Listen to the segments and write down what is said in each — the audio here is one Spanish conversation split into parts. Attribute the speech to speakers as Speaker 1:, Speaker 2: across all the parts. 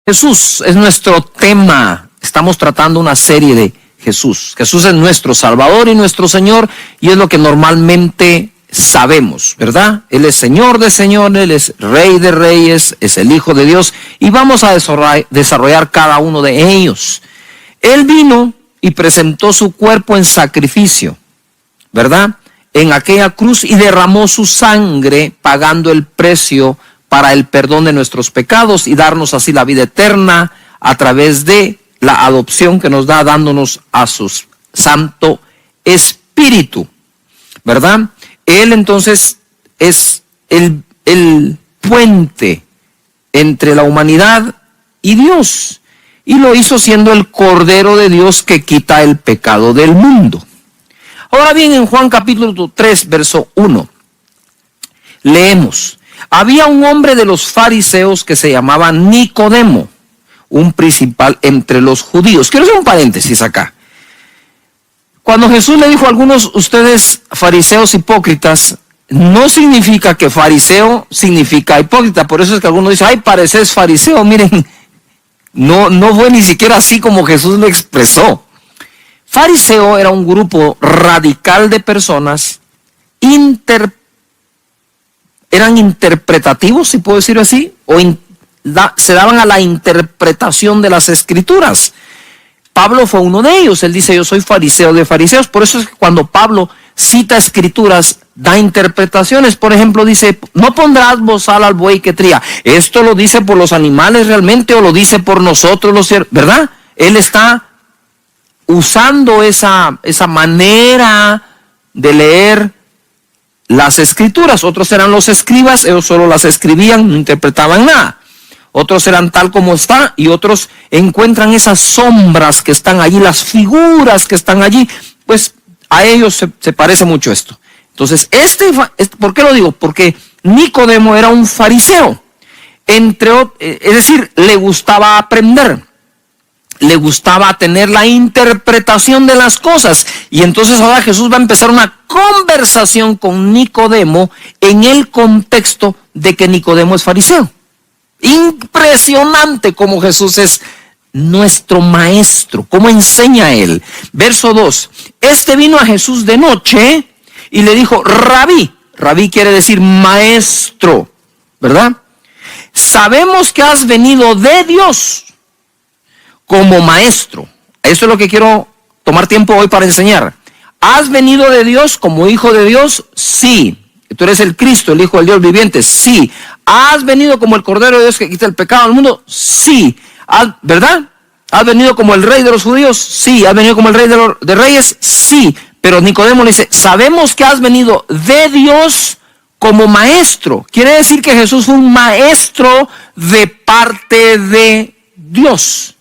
Speaker 1: Jesús es nuestro tema. Estamos tratando una serie de Jesús. Jesús es nuestro Salvador y nuestro Señor, y es lo que normalmente sabemos, ¿verdad? Él es Señor de señores, Él es Rey de reyes, es el Hijo de Dios, y vamos a desarrollar cada uno de ellos. Él vino y presentó su cuerpo en sacrificio, ¿verdad? En aquella cruz, y derramó su sangre pagando el precio para el perdón de nuestros pecados y darnos así la vida eterna a través de la adopción que nos da, dándonos a su Santo Espíritu, ¿verdad? Él entonces es el puente entre la humanidad y Dios, y lo hizo siendo el Cordero de Dios que quita el pecado del mundo. Ahora bien, en Juan capítulo 3, verso 1, leemos: había un hombre de los fariseos que se llamaba Nicodemo, un principal entre los judíos. Quiero hacer un paréntesis acá. Cuando Jesús le dijo a algunos, ustedes fariseos hipócritas, no significa que fariseo significa hipócrita. Por eso es que algunos dicen, ay, pareces fariseo. Miren, no fue ni siquiera así como Jesús lo expresó. Fariseo era un grupo radical de personas eran interpretativos, si puedo decirlo así, o se daban a la interpretación de las escrituras. Pablo fue uno de ellos. Él dice, yo soy fariseo de fariseos. Por eso es que cuando Pablo cita escrituras, da interpretaciones. Por ejemplo, dice, no pondrás bozal al buey que tría. ¿Esto lo dice por los animales realmente o lo dice por nosotros los seres? ¿Verdad? Él está usando esa manera de leer las escrituras. Otros eran los escribas, ellos solo las escribían, no interpretaban nada. Otros eran tal como está, y otros encuentran esas sombras que están allí, las figuras que están allí. Pues a ellos se parece mucho esto. Entonces, ¿por qué lo digo? Porque Nicodemo era un fariseo. Es decir, le gustaba aprender. Le gustaba tener la interpretación de las cosas. Y entonces ahora Jesús va a empezar una conversación con Nicodemo en el contexto de que Nicodemo es fariseo. Impresionante como Jesús es nuestro maestro, cómo enseña él. Verso 2, este vino a Jesús de noche y le dijo, Rabí. Rabí quiere decir maestro, ¿verdad? Sabemos que has venido de Dios como maestro. Esto es lo que quiero tomar tiempo hoy para enseñar. ¿Has venido de Dios como hijo de Dios? Sí. ¿Tú eres el Cristo, el Hijo del Dios viviente? Sí. ¿Has venido como el Cordero de Dios que quita el pecado del mundo? Sí. ¿Verdad? ¿Has venido como el Rey de los judíos? Sí. ¿Has venido como el Rey de reyes? Sí. Pero Nicodemo le dice, sabemos que has venido de Dios como maestro. Quiere decir que Jesús fue un maestro de parte de Dios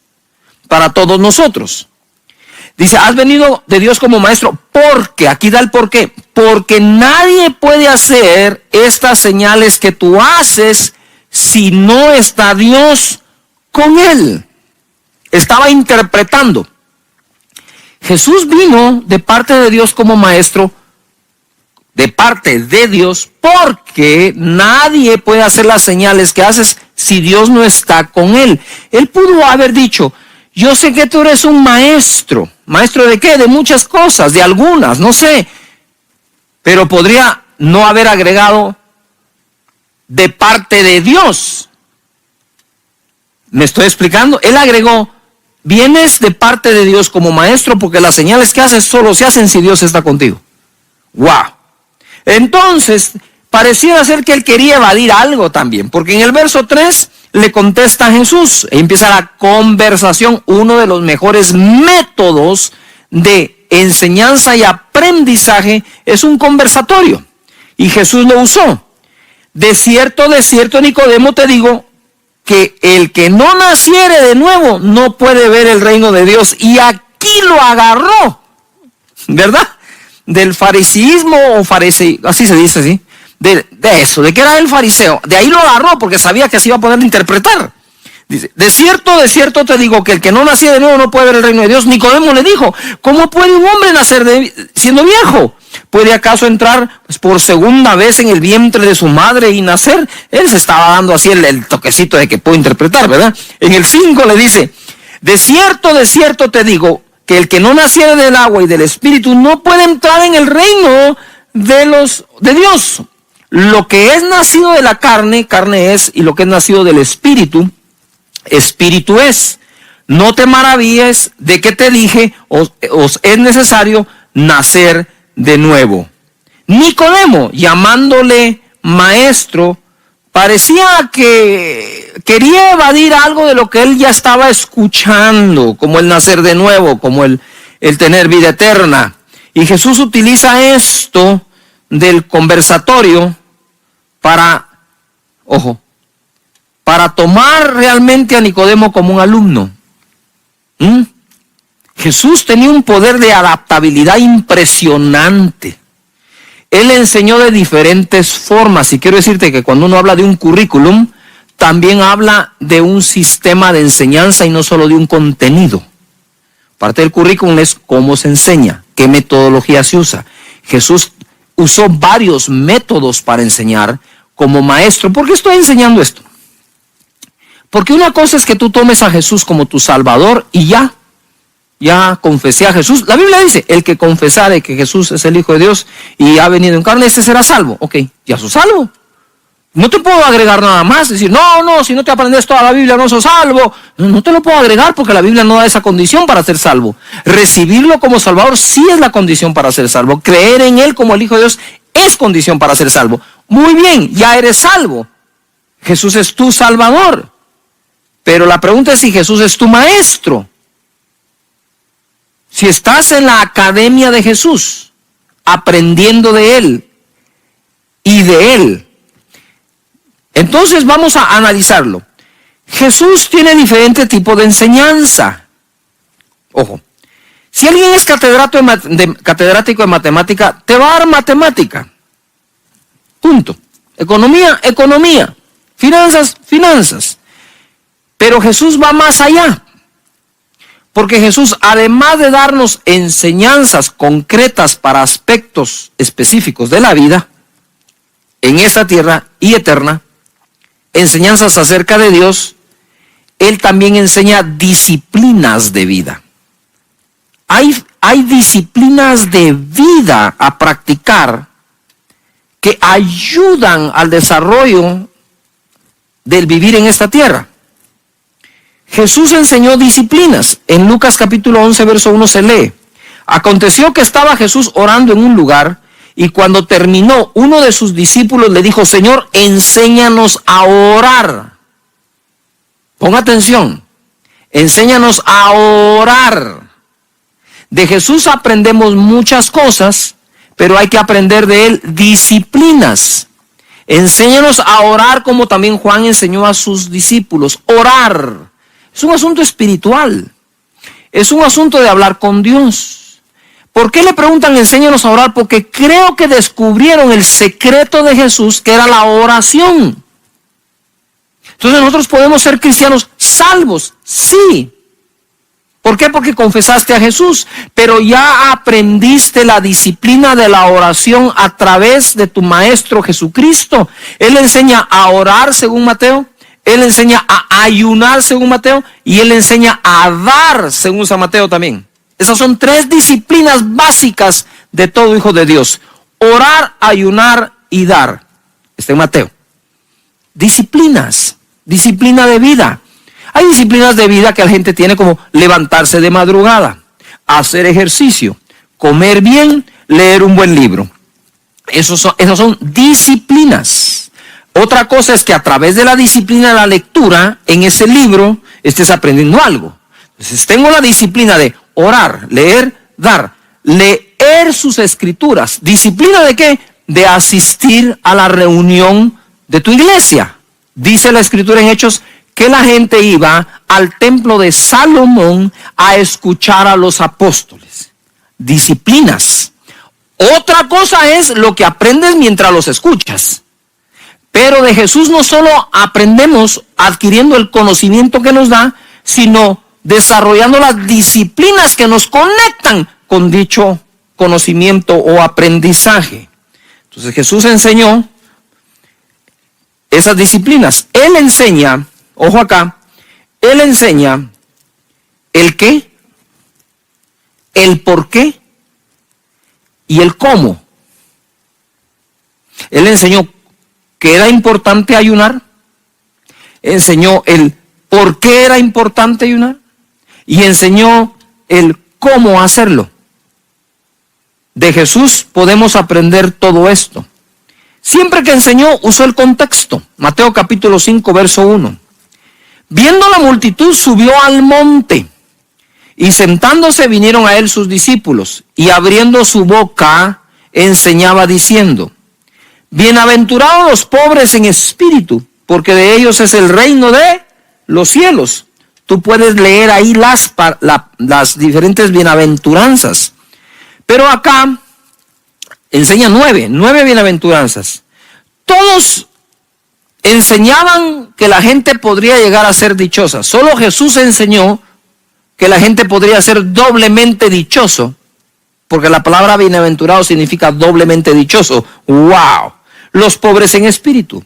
Speaker 1: para todos nosotros. Dice, has venido de Dios como maestro, porque, aquí da el por qué, porque nadie puede hacer estas señales que tú haces si no está Dios con él. Estaba interpretando. Jesús vino de parte de Dios como maestro, de parte de Dios, porque nadie puede hacer las señales que haces si Dios no está con él. Él pudo haber dicho, yo sé que tú eres un maestro. ¿Maestro de qué? De muchas cosas, de algunas, no sé. Pero podría no haber agregado de parte de Dios. ¿Me estoy explicando? Él agregó, vienes de parte de Dios como maestro porque las señales que haces solo se hacen si Dios está contigo. ¡Wow! Entonces, pareciera ser que él quería evadir algo también, porque en el verso 3 le contesta a Jesús e empieza la conversación. Uno de los mejores métodos de enseñanza y aprendizaje es un conversatorio, y Jesús lo usó. De cierto, Nicodemo, te digo que el que no naciere de nuevo no puede ver el reino de Dios. Y aquí lo agarró, ¿verdad? Del fariseísmo o fariseo, así se dice, ¿sí? De eso, de que era el fariseo. De ahí lo agarró porque sabía que se iba a poder interpretar. Dice, de cierto te digo que el que no nació de nuevo no puede ver el reino de Dios. Nicodemo le dijo, ¿cómo puede un hombre nacer siendo viejo? ¿Puede acaso entrar por segunda vez en el vientre de su madre y nacer? Él se estaba dando así el toquecito de que puedo interpretar, ¿verdad? En el 5 le dice, de cierto te digo que el que no naciere del agua y del espíritu no puede entrar en el reino de Dios. Lo que es nacido de la carne, carne es, y lo que es nacido del espíritu, espíritu es. No te maravilles de que te dije, os es necesario nacer de nuevo. Nicodemo, llamándole maestro, parecía que quería evadir algo de lo que él ya estaba escuchando, como el nacer de nuevo, como el tener vida eterna. Y Jesús utiliza esto del conversatorio para tomar realmente a Nicodemo como un alumno. Jesús tenía un poder de adaptabilidad impresionante. Él enseñó de diferentes formas, y quiero decirte que cuando uno habla de un currículum, también habla de un sistema de enseñanza y no solo de un contenido. Parte del currículum es cómo se enseña, qué metodología se usa. Jesús usó varios métodos para enseñar como maestro. ¿Por qué estoy enseñando esto? Porque una cosa es que tú tomes a Jesús como tu Salvador y ya confesé a Jesús. La Biblia dice, el que confesare que Jesús es el Hijo de Dios y ha venido en carne, ese será salvo. Ok, ya sos salvo. No te puedo agregar nada más, decir, no, si no te aprendes toda la Biblia no sos salvo. No te lo puedo agregar porque la Biblia no da esa condición para ser salvo. Recibirlo como Salvador sí es la condición para ser salvo. Creer en Él como el Hijo de Dios es condición para ser salvo. Muy bien, ya eres salvo. Jesús es tu Salvador. Pero la pregunta es si Jesús es tu maestro. Si estás en la academia de Jesús, aprendiendo de Él y de Él, entonces vamos a analizarlo. Jesús tiene diferente tipo de enseñanza. Ojo, si alguien es catedrático de matemática, te va a dar matemática. Punto. Economía, economía. Finanzas, finanzas. Pero Jesús va más allá. Porque Jesús, además de darnos enseñanzas concretas para aspectos específicos de la vida, en esta tierra y eterna, enseñanzas acerca de Dios, Él también enseña disciplinas de vida. Hay disciplinas de vida a practicar que ayudan al desarrollo del vivir en esta tierra. Jesús enseñó disciplinas. En Lucas capítulo 11, verso 1 se lee: aconteció que estaba Jesús orando en un lugar, y cuando terminó, uno de sus discípulos le dijo: Señor, enséñanos a orar. Ponga atención, enséñanos a orar. De Jesús aprendemos muchas cosas, pero hay que aprender de Él disciplinas. Enséñanos a orar como también Juan enseñó a sus discípulos. Orar es un asunto espiritual, es un asunto de hablar con Dios. ¿Por qué le preguntan enséñanos a orar? Porque creo que descubrieron el secreto de Jesús, que era la oración. Entonces nosotros podemos ser cristianos salvos, sí. ¿Por qué? Porque confesaste a Jesús, pero ya aprendiste la disciplina de la oración a través de tu Maestro Jesucristo. Él enseña a orar según Mateo, Él enseña a ayunar según Mateo, y Él enseña a dar según San Mateo también. Esas son 3 disciplinas básicas de todo hijo de Dios: orar, ayunar y dar. Está en Mateo. Disciplinas, disciplina de vida. Hay disciplinas de vida que la gente tiene, como levantarse de madrugada, hacer ejercicio, comer bien, leer un buen libro. Esas son disciplinas. Otra cosa es que a través de la disciplina de la lectura, en ese libro, estés aprendiendo algo. Entonces tengo la disciplina de orar, leer, dar, leer sus escrituras. ¿Disciplina de qué? De asistir a la reunión de tu iglesia. Dice la escritura en Hechos que la gente iba al templo de Salomón a escuchar a los apóstoles. Disciplinas. Otra cosa es lo que aprendes mientras los escuchas. Pero de Jesús no solo aprendemos adquiriendo el conocimiento que nos da, sino desarrollando las disciplinas que nos conectan con dicho conocimiento o aprendizaje. Entonces Jesús enseñó esas disciplinas. Él enseña, ojo acá, Él enseña el qué, el por qué y el cómo. Él enseñó que era importante ayunar, enseñó el por qué era importante ayunar y enseñó el cómo hacerlo. De Jesús podemos aprender todo esto. Siempre que enseñó, usó el contexto. Mateo capítulo 5, verso 1. Viendo la multitud, subió al monte, y sentándose vinieron a él sus discípulos, y abriendo su boca, enseñaba diciendo: bienaventurados los pobres en espíritu, porque de ellos es el reino de los cielos. Tú puedes leer ahí las diferentes bienaventuranzas. Pero acá enseña nueve bienaventuranzas. Todos enseñaban que la gente podría llegar a ser dichosa. Solo Jesús enseñó que la gente podría ser doblemente dichoso, porque la palabra bienaventurado significa doblemente dichoso. ¡Wow! Los pobres en espíritu,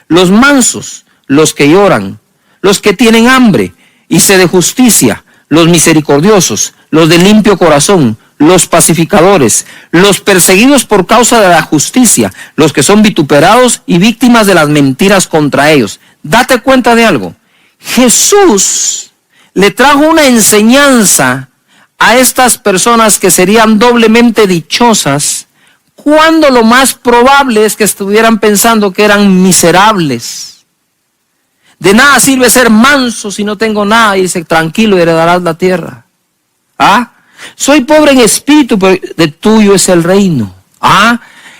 Speaker 1: los mansos, los que lloran, los que tienen hambre y sed de justicia, los misericordiosos, los de limpio corazón, los pacificadores, los perseguidos por causa de la justicia, los que son vituperados y víctimas de las mentiras contra ellos. Date cuenta de algo. Jesús le trajo una enseñanza a estas personas que serían doblemente dichosas, cuando lo más probable es que estuvieran pensando que eran miserables. De nada sirve ser manso si no tengo nada, y dice: tranquilo, y heredarás la tierra. Soy pobre en espíritu, pero de tuyo es el reino.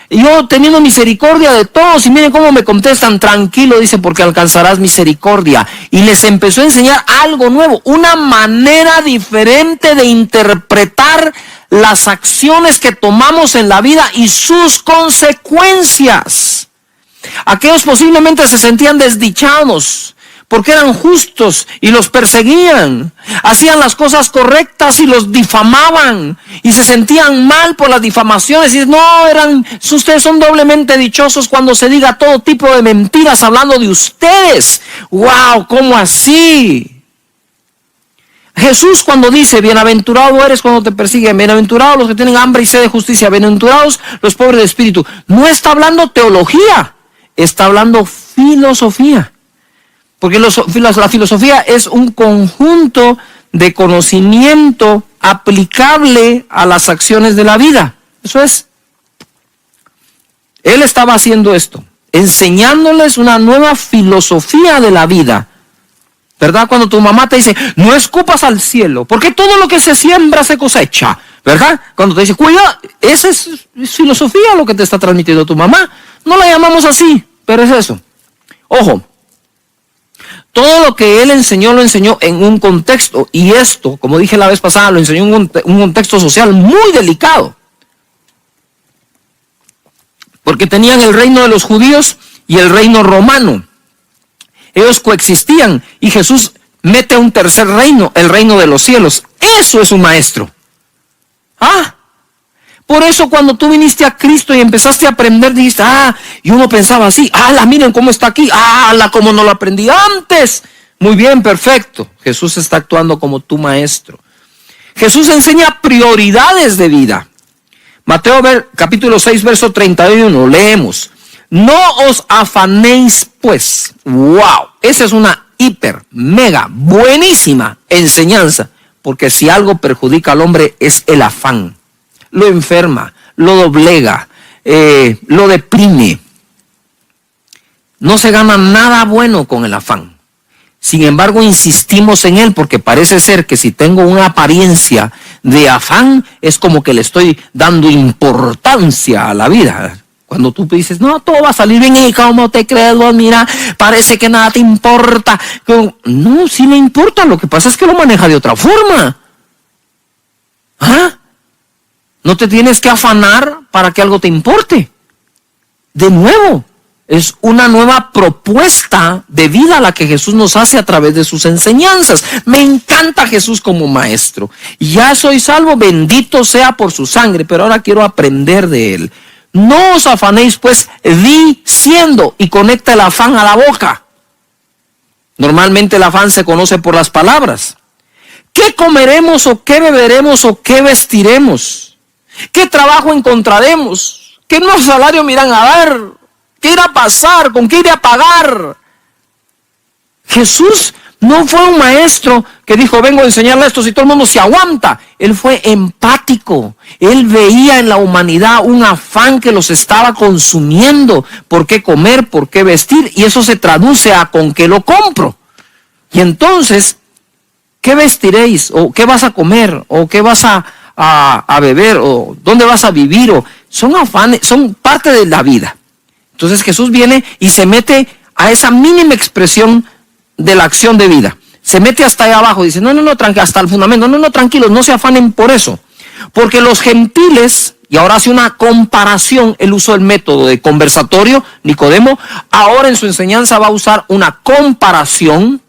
Speaker 1: Yo teniendo misericordia de todos, y miren cómo me contestan: tranquilo, dice, porque alcanzarás misericordia. Y les empezó a enseñar algo nuevo, una manera diferente de interpretar las acciones que tomamos en la vida y sus consecuencias. Aquellos posiblemente se sentían desdichados porque eran justos y los perseguían. Hacían las cosas correctas y los difamaban y se sentían mal por las difamaciones. Y ustedes son doblemente dichosos cuando se diga todo tipo de mentiras hablando de ustedes. ¡Wow! ¿Cómo así? Jesús, cuando dice: bienaventurado eres cuando te persiguen, bienaventurados los que tienen hambre y sed de justicia, bienaventurados los pobres de espíritu, no está hablando teología, está hablando filosofía. Porque la filosofía es un conjunto de conocimiento aplicable a las acciones de la vida. Eso es. Él estaba haciendo esto, enseñándoles una nueva filosofía de la vida. ¿Verdad? Cuando tu mamá te dice: no escupas al cielo, porque todo lo que se siembra se cosecha. ¿Verdad? Cuando te dice: cuida, esa es filosofía lo que te está transmitiendo tu mamá. No la llamamos así, pero es eso. Ojo. Todo lo que él enseñó, lo enseñó en un contexto. Y esto, como dije la vez pasada, lo enseñó en un contexto social muy delicado. Porque tenían el reino de los judíos y el reino romano. Ellos coexistían y Jesús mete un tercer reino, el reino de los cielos. Eso es un maestro. Por eso cuando tú viniste a Cristo y empezaste a aprender, dijiste: y uno pensaba así: miren cómo está aquí, como no lo aprendí antes. Muy bien, perfecto. Jesús está actuando como tu maestro. Jesús enseña prioridades de vida. Mateo capítulo 6, verso 31, leemos: no os afanéis pues. ¡Wow! Esa es una hiper, mega, buenísima enseñanza. Porque si algo perjudica al hombre es el afán. Lo enferma, lo doblega, lo deprime. No se gana nada bueno con el afán. Sin embargo, insistimos en él porque parece ser que si tengo una apariencia de afán, es como que le estoy dando importancia a la vida. Cuando tú dices: no, todo va a salir bien, y ¿cómo te crees vos? Mira, parece que nada te importa. No, sí me importa, lo que pasa es que lo maneja de otra forma. No te tienes que afanar para que algo te importe. De nuevo, Es una nueva propuesta de vida la que Jesús nos hace a través de sus enseñanzas. Me encanta Jesús como maestro. Ya soy salvo, bendito sea por su sangre, pero ahora quiero aprender de él. No os afanéis pues diciendo, y conecta el afán a la boca. Normalmente el afán se conoce por las palabras. ¿Qué comeremos o qué beberemos o qué vestiremos? ¿Qué trabajo encontraremos? ¿Qué nuevo salario me irán a dar? ¿Qué irá a pasar? ¿Con qué iré a pagar? Jesús no fue un maestro que dijo, vengo a enseñarle esto si todo el mundo se aguanta. Él fue empático. Él veía en la humanidad un afán que los estaba consumiendo. ¿Por qué comer? ¿Por qué vestir? Y eso se traduce a ¿con qué lo compro? Y entonces, ¿qué vestiréis? ¿O qué vas a comer? ¿O qué vas a beber? ¿O dónde vas a vivir? O son afanes, son parte de la vida. Entonces Jesús viene y se mete a esa mínima expresión de la acción de vida. Se mete hasta allá abajo, dice, no, hasta el fundamento, no, tranquilos, no se afanen por eso. Porque los gentiles, y ahora hace una comparación, él usó el método de conversatorio, Nicodemo, ahora en su enseñanza va a usar una comparación.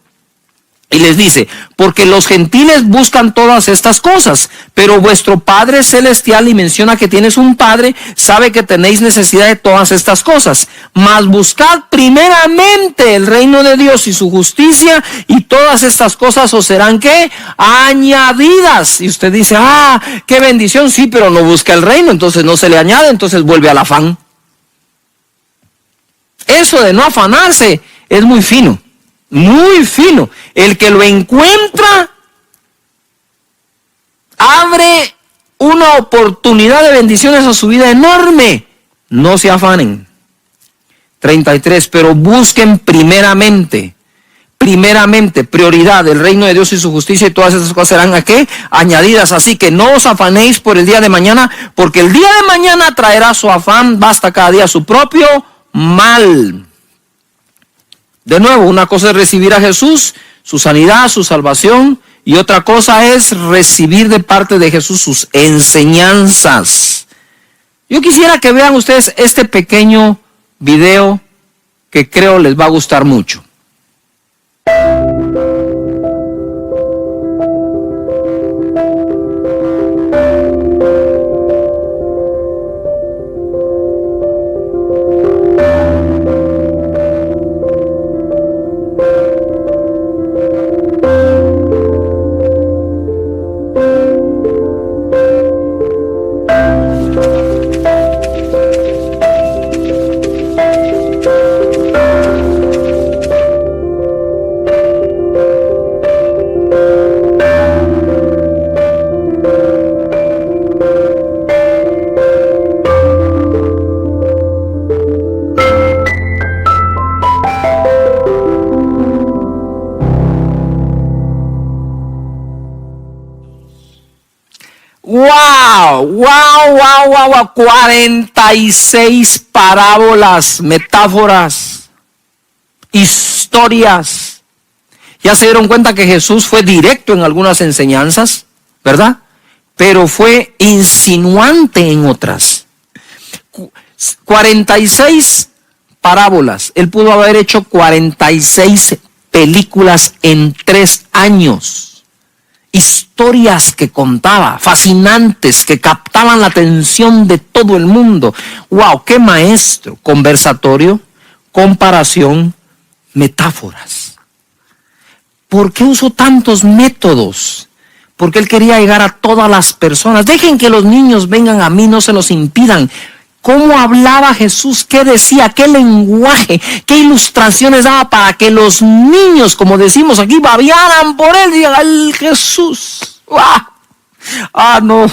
Speaker 1: Y les dice, porque los gentiles buscan todas estas cosas, pero vuestro Padre Celestial, y menciona que tienes un Padre, sabe que tenéis necesidad de todas estas cosas. Mas buscad primeramente el reino de Dios y su justicia, y todas estas cosas os serán, ¿qué? Añadidas. Y usted dice, qué bendición, sí, pero no busca el reino, entonces no se le añade, entonces vuelve al afán. Eso de no afanarse es muy fino. Muy fino. El que lo encuentra abre una oportunidad de bendiciones a su vida enorme. No se afanen. 33. Pero busquen primeramente, prioridad, el reino de Dios y su justicia, y todas esas cosas serán ¿a qué? Añadidas. Así que no os afanéis por el día de mañana, porque el día de mañana traerá su afán, basta cada día su propio mal. De nuevo, una cosa es recibir a Jesús, su sanidad, su salvación, y otra cosa es recibir de parte de Jesús sus enseñanzas. Yo quisiera que vean ustedes este pequeño video que creo les va a gustar mucho. ¡Wow! 46 parábolas, metáforas, historias. Ya se dieron cuenta que Jesús fue directo en algunas enseñanzas, ¿verdad? Pero fue insinuante en otras. 46 parábolas. Él pudo haber hecho 46 películas en 3 años. Historias que contaba, fascinantes, que captaban la atención de todo el mundo. ¡Wow! ¡Qué maestro! Conversatorio, comparación, metáforas. ¿Por qué usó tantos métodos? Porque él quería llegar a todas las personas. Dejen que los niños vengan a mí, no se los impidan. ¿Cómo hablaba Jesús? ¿Qué decía? ¿Qué lenguaje? ¿Qué ilustraciones daba para que los niños, como decimos aquí, babearan por él? Digan, ¡ay, Jesús! No,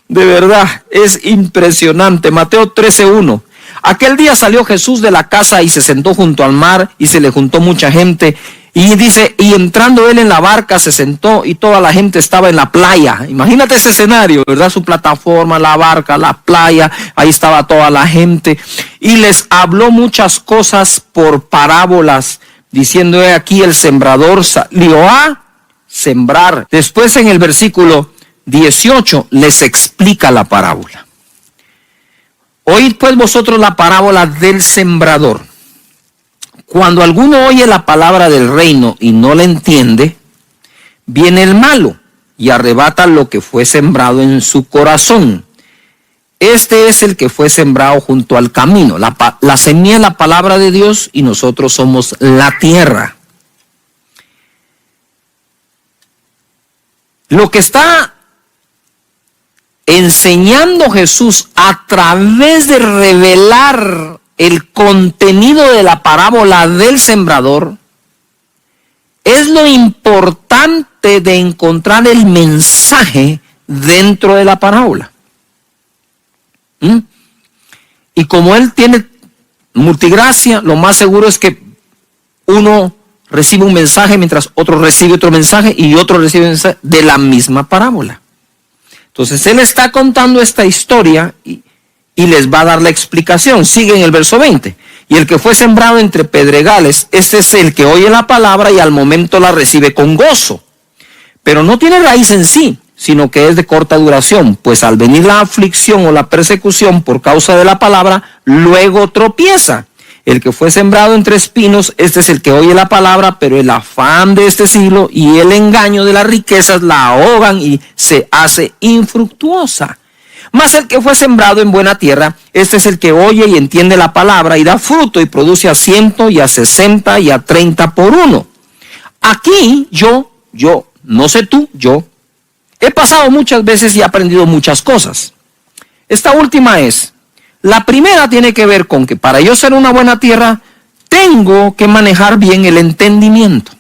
Speaker 1: de verdad, es impresionante. Mateo 13:1. Aquel día salió Jesús de la casa y se sentó junto al mar, y se le juntó mucha gente. Y dice, y entrando él en la barca se sentó, y toda la gente estaba en la playa. Imagínate ese escenario, ¿verdad? Su plataforma, la barca, la playa, ahí estaba toda la gente. Y les habló muchas cosas por parábolas, diciendo, he aquí el sembrador salió a sembrar. Después en el versículo 18 les explica la parábola. Oíd pues vosotros la parábola del sembrador. Cuando alguno oye la palabra del reino y no la entiende, viene el malo y arrebata lo que fue sembrado en su corazón. Este es el que fue sembrado junto al camino. La semilla es la palabra de Dios y nosotros somos la tierra. Lo que está enseñando Jesús a través de revelar el contenido de la parábola del sembrador es lo importante de encontrar el mensaje dentro de la parábola. Y como él tiene multigracia, lo más seguro es que uno recibe un mensaje mientras otro recibe otro mensaje y otro recibe un mensaje de la misma parábola. Entonces él está contando esta historia y les va a dar la explicación. Sigue en el verso 20. Y el que fue sembrado entre pedregales, este es el que oye la palabra y al momento la recibe con gozo. Pero no tiene raíz en sí, sino que es de corta duración, pues al venir la aflicción o la persecución por causa de la palabra, luego tropieza. El que fue sembrado entre espinos, este es el que oye la palabra, pero el afán de este siglo y el engaño de las riquezas la ahogan y se hace infructuosa. Mas el que fue sembrado en buena tierra, este es el que oye y entiende la palabra y da fruto y produce a 100 y a 60 y a 30 por uno. Aquí yo, no sé tú, yo he pasado muchas veces y he aprendido muchas cosas. Esta última es, la primera tiene que ver con que para yo ser una buena tierra, tengo que manejar bien el entendimiento.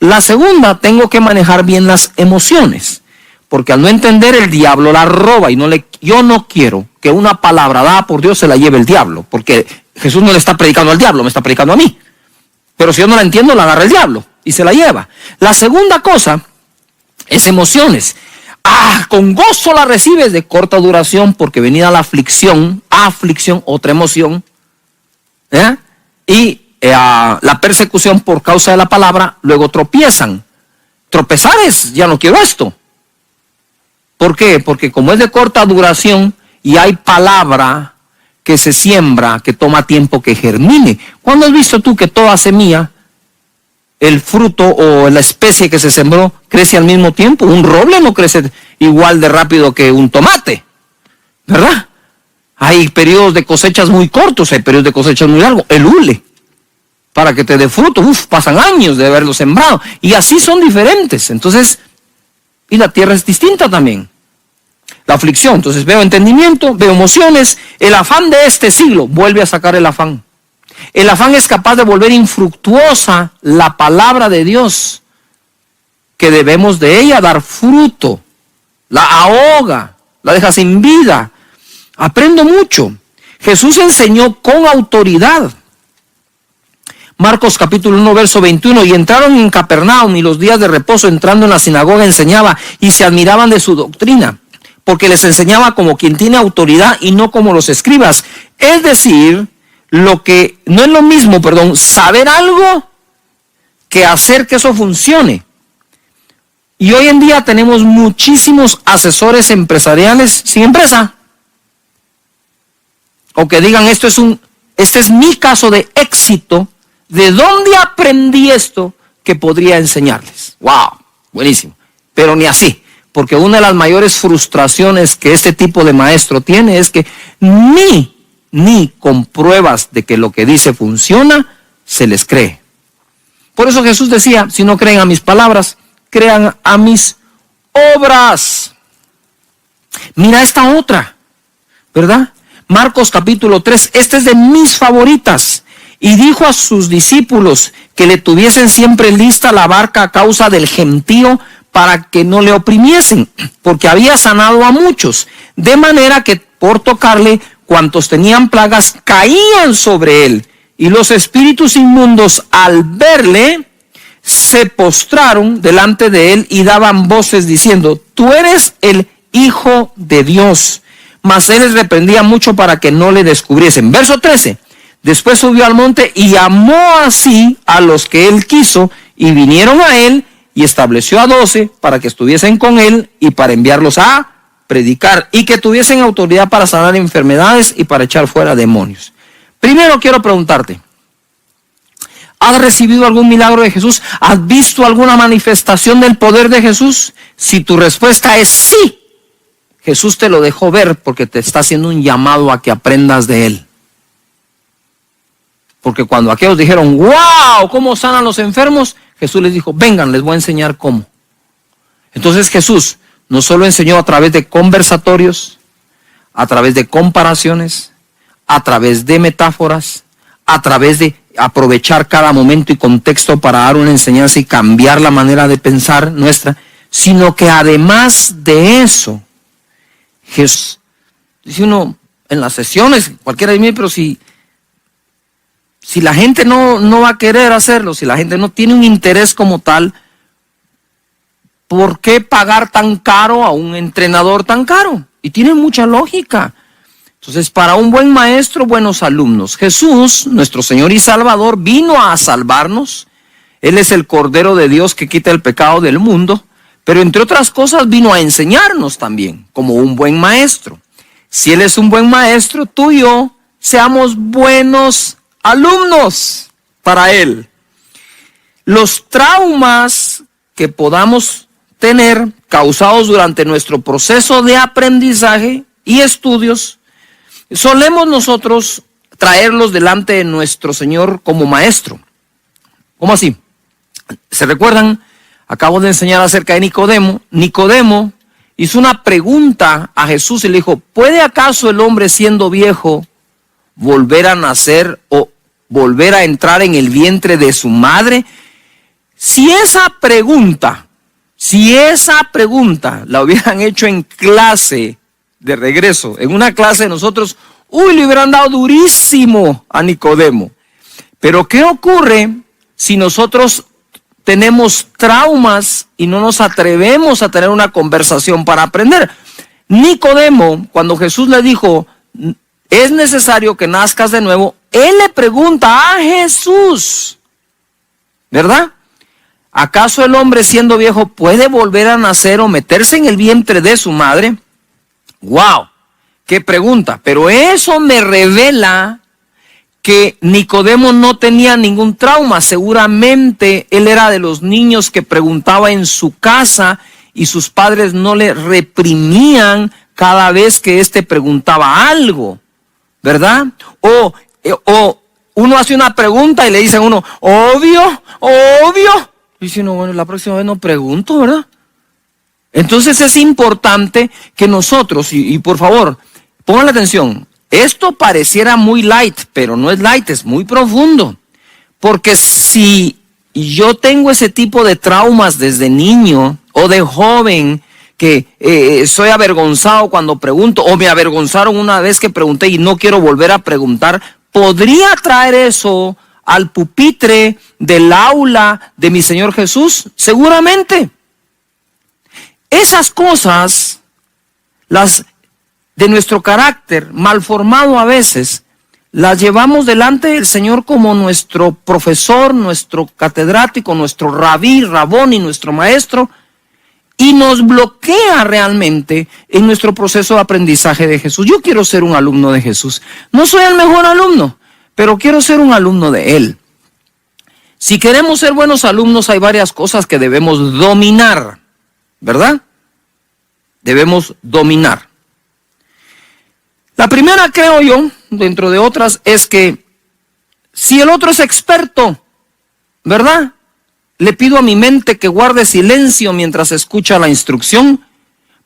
Speaker 1: La segunda, tengo que manejar bien las emociones. Porque al no entender, el diablo la roba y yo no quiero que una palabra dada por Dios se la lleve el diablo, porque Jesús no le está predicando al diablo, me está predicando a mí. Pero si yo no la entiendo, la agarra el diablo y se la lleva. La segunda cosa es emociones. Con gozo la recibes de corta duración, porque venida la aflicción, otra emoción, y la persecución por causa de la palabra, luego tropiezan. Tropezar es, ya no quiero esto. ¿Por qué? Porque como es de corta duración y hay palabra que se siembra, que toma tiempo que germine. ¿Cuándo has visto tú que toda semilla, el fruto o la especie que se sembró, crece al mismo tiempo? Un roble no crece igual de rápido que un tomate, ¿verdad? Hay periodos de cosechas muy cortos, hay periodos de cosechas muy largos. El hule, para que te dé fruto, pasan años de haberlo sembrado. Y así son diferentes. Entonces, y la tierra es distinta también. La aflicción, entonces veo entendimiento, veo emociones. El afán de este siglo vuelve a sacar el afán. El afán es capaz de volver infructuosa la palabra de Dios, que debemos de ella dar fruto. La ahoga, la deja sin vida. Aprendo mucho. Jesús enseñó con autoridad. Marcos capítulo 1, verso 21, y entraron en Capernaum y los días de reposo entrando en la sinagoga enseñaba y se admiraban de su doctrina, porque les enseñaba como quien tiene autoridad y no como los escribas. Es decir, no es lo mismo, saber algo que hacer que eso funcione. Y hoy en día tenemos muchísimos asesores empresariales sin empresa. O que digan, este es mi caso de éxito. ¿De dónde aprendí esto que podría enseñarles? ¡Wow! Buenísimo. Pero ni así. Porque una de las mayores frustraciones que este tipo de maestro tiene es que ni con pruebas de que lo que dice funciona, se les cree. Por eso Jesús decía, si no creen a mis palabras, crean a mis obras. Mira esta otra, ¿verdad? Marcos capítulo 3, esta es de mis favoritas. Y dijo a sus discípulos que le tuviesen siempre lista la barca a causa del gentío, para que no le oprimiesen, porque había sanado a muchos, de manera que por tocarle, cuantos tenían plagas caían sobre él, y los espíritus inmundos al verle se postraron delante de él y daban voces diciendo, tú eres el Hijo de Dios. Mas él les reprendía mucho para que no le descubriesen. Verso 13. Después subió al monte y llamó así a los que él quiso, y vinieron a él, y estableció a 12 para que estuviesen con él y para enviarlos a predicar, y que tuviesen autoridad para sanar enfermedades y para echar fuera demonios. Primero quiero preguntarte, ¿Has recibido algún milagro de Jesús? ¿Has visto alguna manifestación del poder de Jesús? Si tu respuesta es sí, Jesús te lo dejó ver porque te está haciendo un llamado a que aprendas de Él. Porque cuando aquellos dijeron, wow, ¿cómo sanan los enfermos? Jesús les dijo, vengan, les voy a enseñar cómo. Entonces Jesús no solo enseñó a través de conversatorios, a través de comparaciones, a través de metáforas, a través de aprovechar cada momento y contexto para dar una enseñanza y cambiar la manera de pensar nuestra, sino que además de eso, Jesús, dice uno en las sesiones, cualquiera de mí, pero si la gente no va a querer hacerlo, si la gente no tiene un interés como tal, ¿por qué pagar tan caro a un entrenador tan caro? Y tiene mucha lógica. Entonces, para un buen maestro, buenos alumnos. Jesús, nuestro Señor y Salvador, vino a salvarnos. Él es el Cordero de Dios que quita el pecado del mundo. Pero entre otras cosas vino a enseñarnos también, como un buen maestro. Si Él es un buen maestro, tú y yo seamos buenos alumnos para Él. Los traumas que podamos tener causados durante nuestro proceso de aprendizaje y estudios, solemos nosotros traerlos delante de nuestro Señor como maestro. ¿Cómo así? ¿Se recuerdan? Acabo de enseñar acerca de Nicodemo. Nicodemo hizo una pregunta a Jesús y le dijo, ¿puede acaso el hombre siendo viejo volver a nacer o volver a entrar en el vientre de su madre? Si esa pregunta la hubieran hecho en clase de regreso, en una clase de nosotros, le hubieran dado durísimo a Nicodemo. Pero ¿qué ocurre si nosotros tenemos traumas y no nos atrevemos a tener una conversación para aprender? Nicodemo, cuando Jesús le dijo, es necesario que nazcas de nuevo, él le pregunta a Jesús, ¿verdad? ¿Acaso el hombre siendo viejo puede volver a nacer o meterse en el vientre de su madre? ¡Wow! ¡Qué pregunta! Pero eso me revela que Nicodemo no tenía ningún trauma. Seguramente él era de los niños que preguntaba en su casa y sus padres no le reprimían cada vez que éste preguntaba algo, ¿verdad? O uno hace una pregunta y le dicen a uno, obvio. Y dice uno, bueno, la próxima vez no pregunto, ¿verdad? Entonces es importante que nosotros, y por favor, pongan la atención, esto pareciera muy light, pero no es light, es muy profundo. Porque si yo tengo ese tipo de traumas desde niño o de joven, que soy avergonzado cuando pregunto, o me avergonzaron una vez que pregunté y no quiero volver a preguntar, ¿podría traer eso al pupitre del aula de mi Señor Jesús? Seguramente. Esas cosas, las de nuestro carácter mal formado a veces, las llevamos delante del Señor como nuestro profesor, nuestro catedrático, nuestro rabí, rabón nuestro maestro, y nos bloquea realmente en nuestro proceso de aprendizaje de Jesús. Yo quiero ser un alumno de Jesús. No soy el mejor alumno, pero quiero ser un alumno de Él. Si queremos ser buenos alumnos, hay varias cosas que debemos dominar, ¿verdad? Debemos dominar. La primera, creo yo, dentro de otras, es que si el otro es experto, ¿verdad? Le pido a mi mente que guarde silencio mientras escucha la instrucción,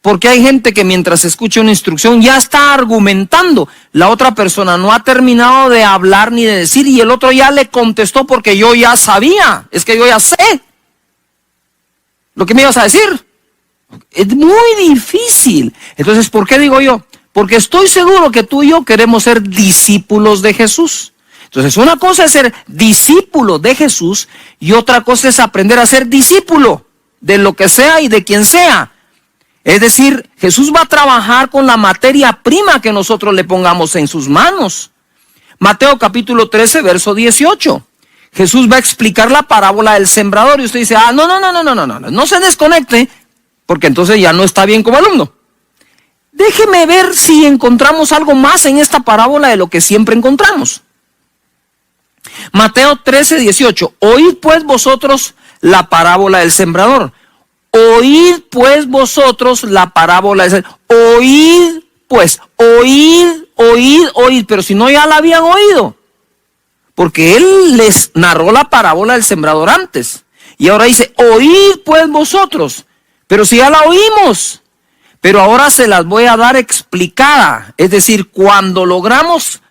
Speaker 1: porque hay gente que mientras escucha una instrucción ya está argumentando. La otra persona no ha terminado de hablar ni de decir y el otro ya le contestó porque yo ya sabía. Es que yo ya sé lo que me ibas a decir. Es muy difícil. Entonces, ¿por qué digo yo? Porque estoy seguro que tú y yo queremos ser discípulos de Jesús. Entonces, una cosa es ser discípulo de Jesús y otra cosa es aprender a ser discípulo de lo que sea y de quien sea. Es decir, Jesús va a trabajar con la materia prima que nosotros le pongamos en sus manos. Mateo capítulo 13, verso 18. Jesús va a explicar la parábola del sembrador y usted dice, no se desconecte, porque entonces ya no está bien como alumno. Déjeme ver si encontramos algo más en esta parábola de lo que siempre encontramos. Mateo 13:18. Oíd pues vosotros la parábola del sembrador. Oíd pues vosotros la parábola del sembrador. Oíd pues, oíd. Pero si no ya la habían oído. Porque él les narró la parábola del sembrador antes. Y ahora dice, oíd pues vosotros. Pero si ya la oímos. Pero ahora se las voy a dar explicada. Es decir, cuando logramos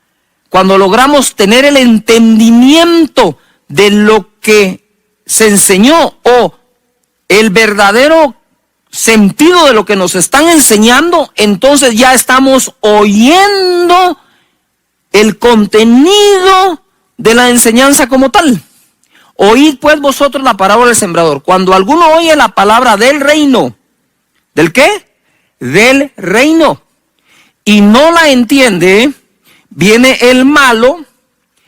Speaker 1: tener el entendimiento de lo que se enseñó o el verdadero sentido de lo que nos están enseñando, entonces ya estamos oyendo el contenido de la enseñanza como tal. Oíd pues vosotros la parábola del sembrador. Cuando alguno oye la palabra del reino, ¿del qué? Del reino, y no la entiende, viene el malo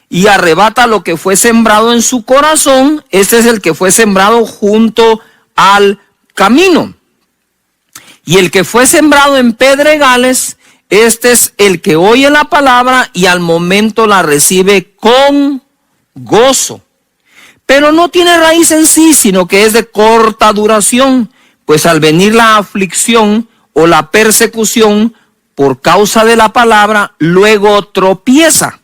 Speaker 1: y arrebata lo que fue sembrado en su corazón. Este es el que fue sembrado junto al camino. Y el que fue sembrado en pedregales, este es el que oye la palabra y al momento la recibe con gozo. Pero no tiene raíz en sí, sino que es de corta duración, pues al venir la aflicción o la persecución por causa de la palabra, luego tropieza.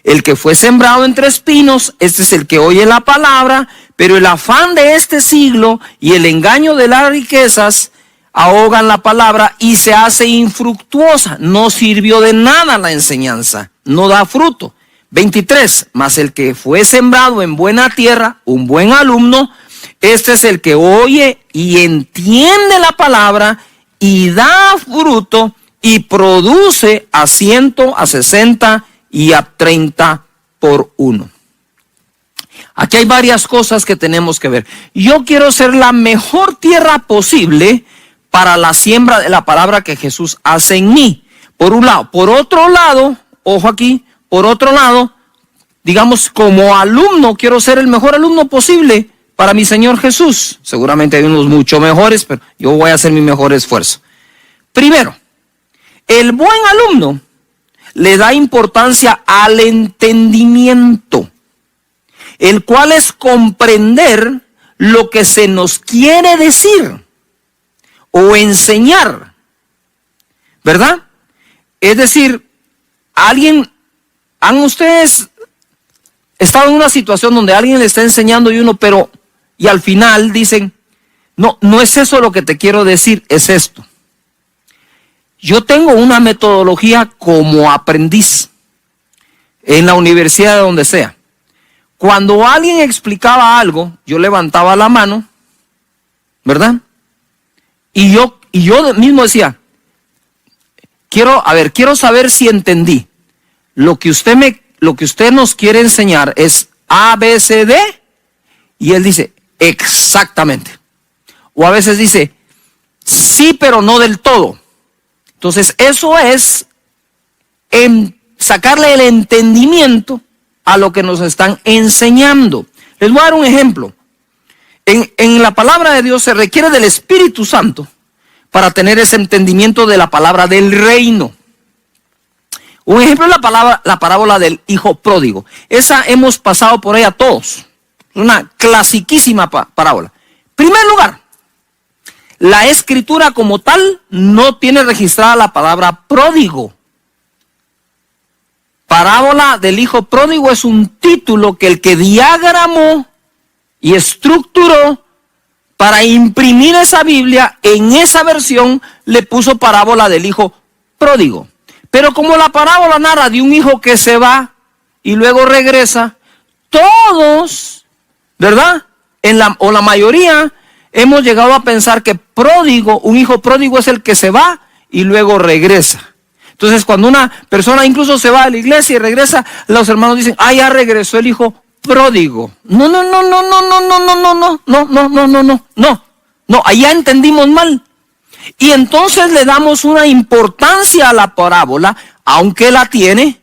Speaker 1: El que fue sembrado entre espinos, este es el que oye la palabra, pero el afán de este siglo y el engaño de las riquezas ahogan la palabra y se hace infructuosa. No sirvió de nada la enseñanza, no da fruto. 23, mas el que fue sembrado en buena tierra, un buen alumno, este es el que oye y entiende la palabra y da fruto y produce a 100, a 60 y a 30 por uno. Aquí hay varias cosas que tenemos que ver. Yo quiero ser la mejor tierra posible para la siembra de la palabra que Jesús hace en mí. Por un lado. Por otro lado, ojo aquí, por otro lado, digamos, como alumno, quiero ser el mejor alumno posible para mi Señor Jesús. Seguramente hay unos mucho mejores, pero yo voy a hacer mi mejor esfuerzo. Primero, el buen alumno le da importancia al entendimiento, el cual es comprender lo que se nos quiere decir o enseñar, ¿verdad? Es decir, ¿han ustedes estado en una situación donde alguien le está enseñando y al final dicen, no es eso lo que te quiero decir, es esto? Yo tengo una metodología como aprendiz en la universidad de donde sea. Cuando alguien explicaba algo, yo levantaba la mano, ¿verdad? Y yo mismo decía, quiero saber si entendí. Lo que usted nos quiere enseñar es A, B, C, D. Y él dice, exactamente. O a veces dice, sí, pero no del todo. Entonces, eso es sacarle el entendimiento a lo que nos están enseñando. Les voy a dar un ejemplo. En la palabra de Dios se requiere del Espíritu Santo para tener ese entendimiento de la palabra del reino. Un ejemplo es la parábola del hijo pródigo. Esa hemos pasado por ella todos. Una clasiquísima parábola. Primer lugar, la escritura como tal no tiene registrada la palabra pródigo. Parábola del hijo pródigo es un título que el que diagramó y estructuró para imprimir esa Biblia, en esa versión le puso parábola del hijo pródigo. Pero como la parábola narra de un hijo que se va y luego regresa, todos, ¿verdad? La mayoría hemos llegado a pensar que un hijo pródigo es el que se va y luego regresa. Entonces, cuando una persona incluso se va a la iglesia y regresa, los hermanos dicen, ya regresó el hijo pródigo. No, ahí ya entendimos mal. Y entonces le damos una importancia a la parábola, aunque la tiene,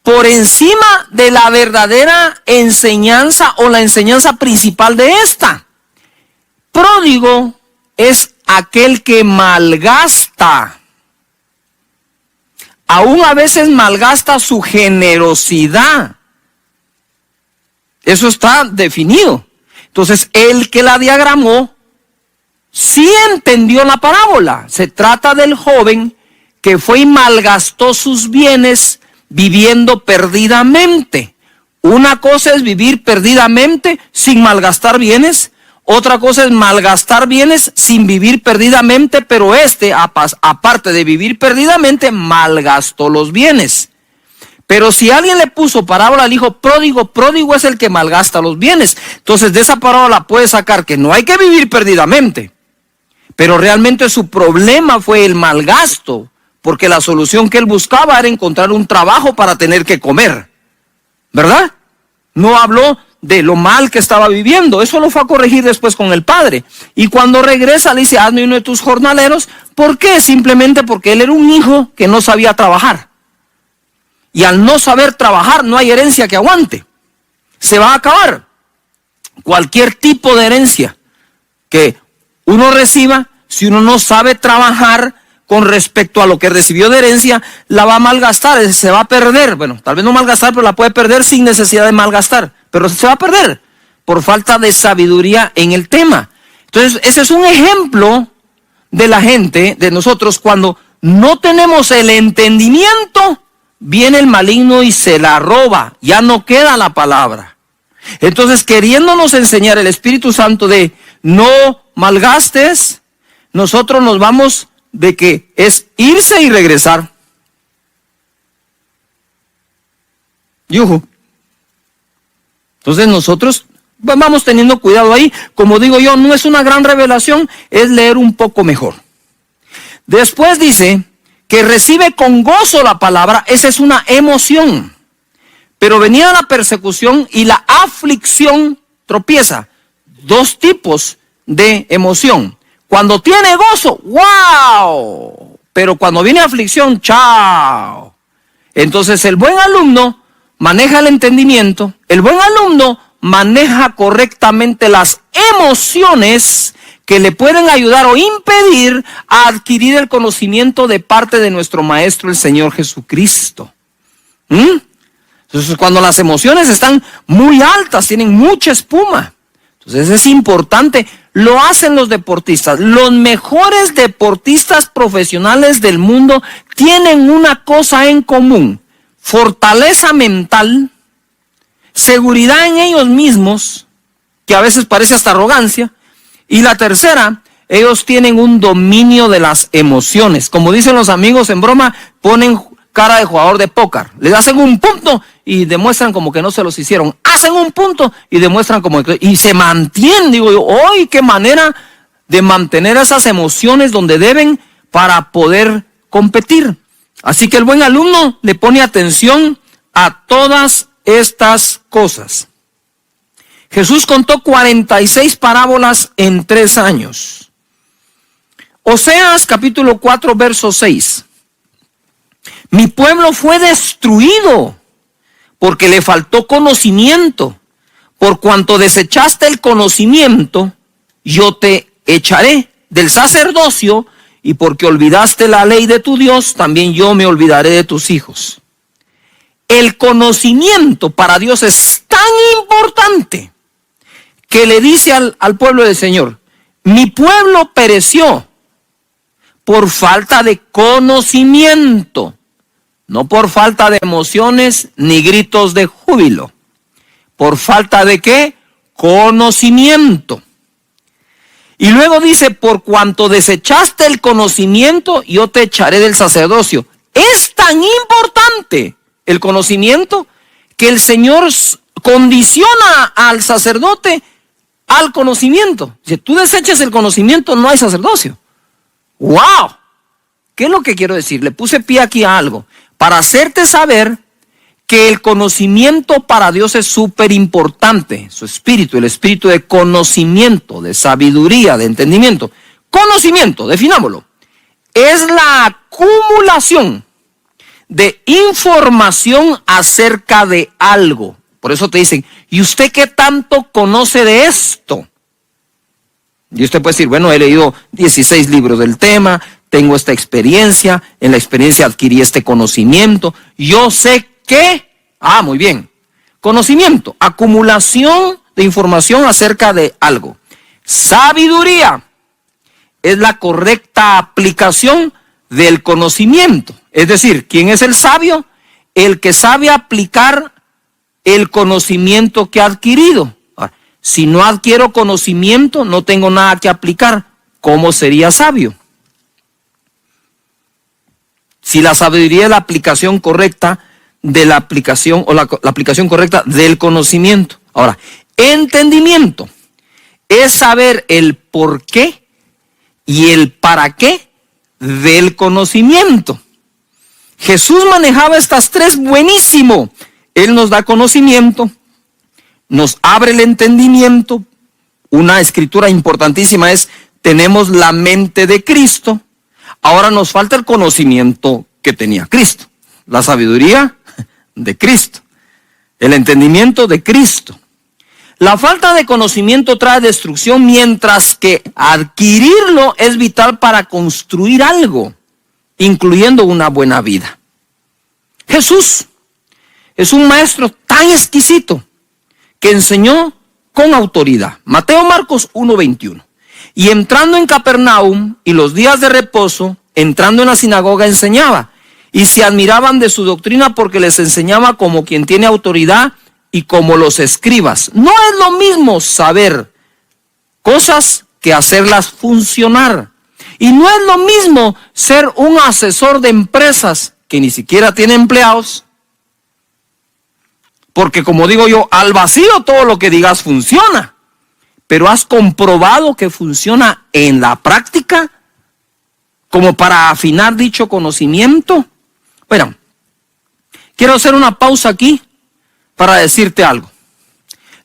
Speaker 1: por encima de la verdadera enseñanza o la enseñanza principal de esta. Pródigo es aquel que malgasta. Aún a veces malgasta su generosidad. Eso está definido. Entonces, el que la diagramó sí entendió la parábola. Se trata del joven que fue y malgastó sus bienes viviendo perdidamente. Una cosa es vivir perdidamente sin malgastar bienes. Otra cosa es malgastar bienes sin vivir perdidamente, pero aparte de vivir perdidamente, malgastó los bienes. Pero si alguien le puso parábola al hijo pródigo, pródigo es el que malgasta los bienes. Entonces de esa parábola puede sacar que no hay que vivir perdidamente, pero realmente su problema fue el malgasto, porque la solución que él buscaba era encontrar un trabajo para tener que comer, ¿verdad? No habló de lo mal que estaba viviendo. Eso lo fue a corregir después con el padre. Y cuando regresa le dice, hazme uno de tus jornaleros. ¿Por qué? Simplemente porque él era un hijo que no sabía trabajar. Y al no saber trabajar no hay herencia que aguante. Se va a acabar. Cualquier tipo de herencia que uno reciba, si uno no sabe trabajar con respecto a lo que recibió de herencia, la va a malgastar, se va a perder. Bueno, tal vez no malgastar, pero la puede perder sin necesidad de malgastar. Pero se va a perder por falta de sabiduría en el tema. Entonces, ese es un ejemplo de la gente, de nosotros, cuando no tenemos el entendimiento, viene el maligno y se la roba. Ya no queda la palabra. Entonces, queriéndonos enseñar el Espíritu Santo de no malgastes, nosotros nos vamos de que es irse y regresar. Yuhu. Entonces nosotros vamos teniendo cuidado ahí. Como digo yo, no es una gran revelación, es leer un poco mejor. Después dice que recibe con gozo la palabra, esa es una emoción. Pero venía la persecución y la aflicción, tropieza. Dos tipos de emoción. Cuando tiene gozo, ¡wow! Pero cuando viene aflicción, ¡chao! Entonces el buen alumno maneja el entendimiento, el buen alumno maneja correctamente las emociones que le pueden ayudar o impedir a adquirir el conocimiento de parte de nuestro Maestro, el Señor Jesucristo. Entonces cuando las emociones están muy altas, tienen mucha espuma, entonces es importante. Lo hacen los deportistas. Los mejores deportistas profesionales del mundo tienen una cosa en común: fortaleza mental, seguridad en ellos mismos, que a veces parece hasta arrogancia. Y la tercera, ellos tienen un dominio de las emociones. Como dicen los amigos en broma, ponen cara de jugador de póker. Les hacen un punto y demuestran como que no se los hicieron. Hacen un punto y demuestran como que... Y se mantienen, digo yo, ¡ay, qué manera de mantener esas emociones donde deben para poder competir! Así que el buen alumno le pone atención a todas estas cosas. Jesús contó 46 parábolas en 3 años. Oseas capítulo 4, verso 6. Mi pueblo fue destruido porque le faltó conocimiento. Por cuanto desechaste el conocimiento, yo te echaré del sacerdocio, y porque olvidaste la ley de tu Dios, también yo me olvidaré de tus hijos. El conocimiento para Dios es tan importante que le dice al pueblo del Señor: mi pueblo pereció por falta de conocimiento. No por falta de emociones ni gritos de júbilo. ¿Por falta de qué? Conocimiento. Y luego dice, por cuanto desechaste el conocimiento, yo te echaré del sacerdocio. Es tan importante el conocimiento que el Señor condiciona al sacerdote al conocimiento. Si tú desechas el conocimiento, no hay sacerdocio. ¡Wow! ¿Qué es lo que quiero decir? Le puse pie aquí a algo. Para hacerte saber que el conocimiento para Dios es súper importante. Su espíritu, el espíritu de conocimiento, de sabiduría, de entendimiento. Conocimiento, definámoslo, es la acumulación de información acerca de algo. Por eso te dicen, ¿y usted qué tanto conoce de esto? Y usted puede decir, bueno, he leído 16 libros del tema, tengo esta experiencia, en la experiencia adquirí este conocimiento, yo sé que, muy bien, conocimiento, acumulación de información acerca de algo. Sabiduría es la correcta aplicación del conocimiento. Es decir, ¿quién es el sabio? El que sabe aplicar el conocimiento que ha adquirido. Ahora, si no adquiero conocimiento, no tengo nada que aplicar. ¿Cómo sería sabio? Si la sabiduría es la aplicación correcta de la aplicación o la aplicación correcta del conocimiento. Ahora, entendimiento es saber el por qué y el para qué del conocimiento. Jesús manejaba estas tres buenísimo. Él nos da conocimiento, nos abre el entendimiento. Una escritura importantísima es: tenemos la mente de Cristo. Ahora nos falta el conocimiento que tenía Cristo, la sabiduría de Cristo, el entendimiento de Cristo. La falta de conocimiento trae destrucción, mientras que adquirirlo es vital para construir algo, incluyendo una buena vida. Jesús es un maestro tan exquisito que enseñó con autoridad. Mateo, Marcos 1:21. Y entrando en Capernaum y los días de reposo, entrando en la sinagoga enseñaba. Y se admiraban de su doctrina porque les enseñaba como quien tiene autoridad y como los escribas. No es lo mismo saber cosas que hacerlas funcionar. Y no es lo mismo ser un asesor de empresas que ni siquiera tiene empleados. Porque como digo yo, al vacío todo lo que digas funciona. Pero ¿has comprobado que funciona en la práctica como para afinar dicho conocimiento? Bueno, quiero hacer una pausa aquí para decirte algo.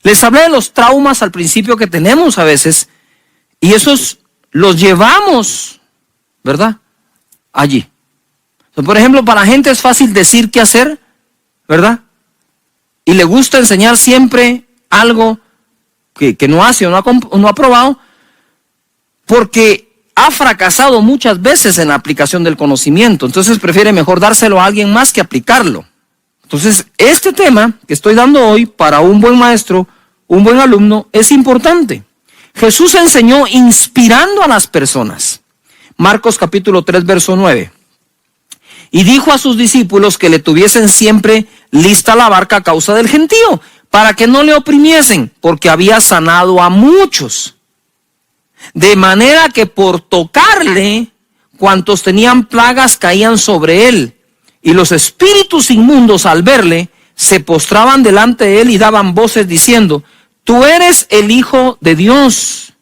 Speaker 1: Les hablé de los traumas al principio que tenemos a veces, y esos los llevamos, ¿verdad? Allí. Por ejemplo, para la gente es fácil decir qué hacer, ¿verdad? Y le gusta enseñar siempre algo que no hace o no ha probado, porque ha fracasado muchas veces en la aplicación del conocimiento. Entonces prefiere mejor dárselo a alguien más que aplicarlo. Entonces, este tema que estoy dando hoy para un buen maestro, un buen alumno, es importante. Jesús enseñó inspirando a las personas. Marcos capítulo 3, verso 9. Y dijo a sus discípulos que le tuviesen siempre lista la barca a causa del gentío, para que no le oprimiesen, porque había sanado a muchos. De manera que por tocarle, cuantos tenían plagas caían sobre él. Y los espíritus inmundos al verle, se postraban delante de él y daban voces diciendo: tú eres el Hijo de Dios.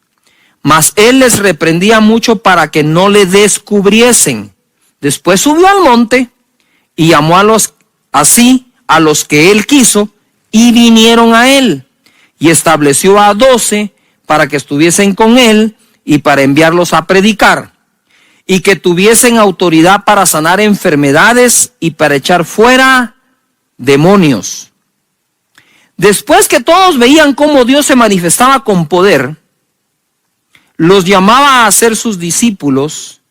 Speaker 1: Mas él les reprendía mucho para que no le descubriesen. Después subió al monte y llamó a los que él quiso, y vinieron a él. Y estableció a 12 para que estuviesen con él y para enviarlos a predicar, y que tuviesen autoridad para sanar enfermedades y para echar fuera demonios. Después que todos veían cómo Dios se manifestaba con poder, los llamaba a ser sus discípulos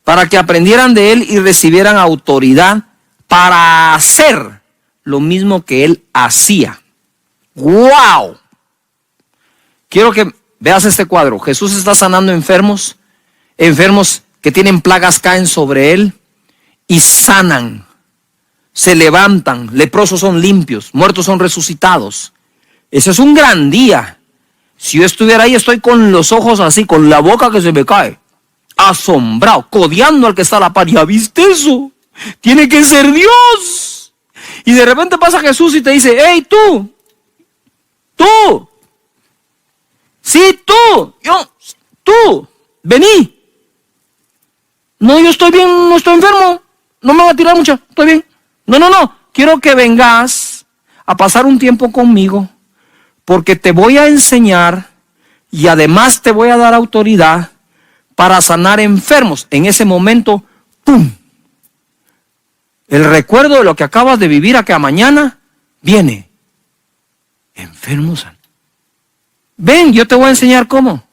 Speaker 1: para que aprendieran de él y recibieran autoridad para hacer lo mismo que él hacía. ¡Wow! Quiero que veas este cuadro. Jesús está sanando enfermos que tienen plagas caen sobre él y sanan, se levantan, leprosos son limpios, muertos son resucitados. Ese es un gran día. Si yo estuviera ahí, estoy con los ojos así, con la boca que se me cae, asombrado, codeando al que está a la par. ¿Ya viste eso? Tiene que ser Dios. Y de repente pasa Jesús y te dice: hey, tú, sí, tú, vení. No, yo estoy bien, no estoy enfermo, no me va a tirar mucha, estoy bien. No, quiero que vengas a pasar un tiempo conmigo, porque te voy a enseñar y además te voy a dar autoridad para sanar enfermos. En ese momento, ¡pum! El recuerdo de lo que acabas de vivir aquella mañana viene. Enfermos. Ven, yo te voy a enseñar cómo.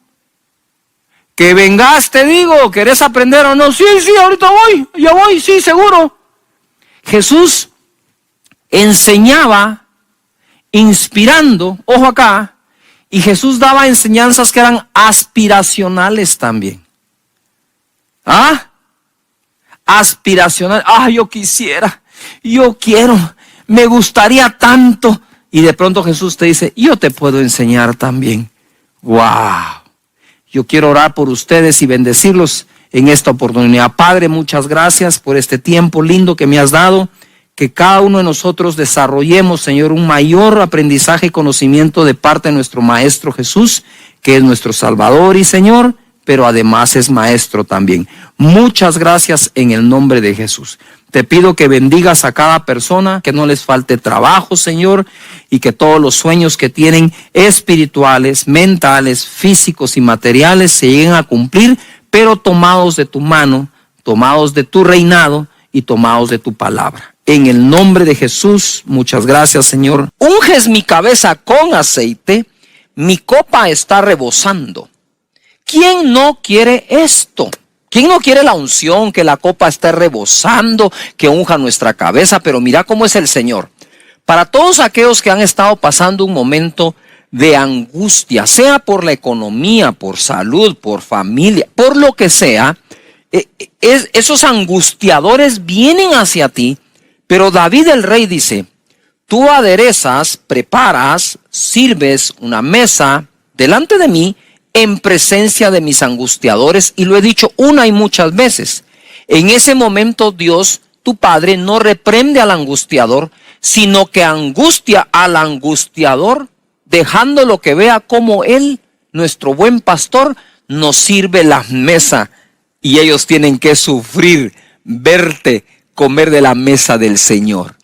Speaker 1: Que vengas, te digo, ¿querés aprender o no? Sí, ahorita voy, sí, seguro. Jesús enseñaba inspirando, ojo acá, y Jesús daba enseñanzas que eran aspiracionales también. ¿Ah? Aspiracional. Yo quisiera, yo quiero, me gustaría tanto. Y de pronto Jesús te dice, yo te puedo enseñar también. ¡Wow! Yo quiero orar por ustedes y bendecirlos en esta oportunidad. Padre, muchas gracias por este tiempo lindo que me has dado. Que cada uno de nosotros desarrollemos, Señor, un mayor aprendizaje y conocimiento de parte de nuestro Maestro Jesús, que es nuestro Salvador y Señor, pero además es Maestro también. Muchas gracias en el nombre de Jesús. Te pido que bendigas a cada persona, que no les falte trabajo, Señor, y que todos los sueños que tienen espirituales, mentales, físicos y materiales se lleguen a cumplir, pero tomados de tu mano, tomados de tu reinado y tomados de tu palabra. En el nombre de Jesús, muchas gracias, Señor. Unges mi cabeza con aceite, mi copa está rebosando. ¿Quién no quiere esto? ¿Quién no quiere la unción, que la copa esté rebosando, que unja nuestra cabeza? Pero mira cómo es el Señor. Para todos aquellos que han estado pasando un momento de angustia, sea por la economía, por salud, por familia, por lo que sea, esos angustiadores vienen hacia ti. Pero David el rey dice, tú aderezas, preparas, sirves una mesa delante de mí en presencia de mis angustiadores, y lo he dicho una y muchas veces. En ese momento Dios, tu Padre, no reprende al angustiador, sino que angustia al angustiador, dejándolo que vea cómo Él, nuestro buen pastor, nos sirve la mesa, y ellos tienen que sufrir, verte comer de la mesa del Señor.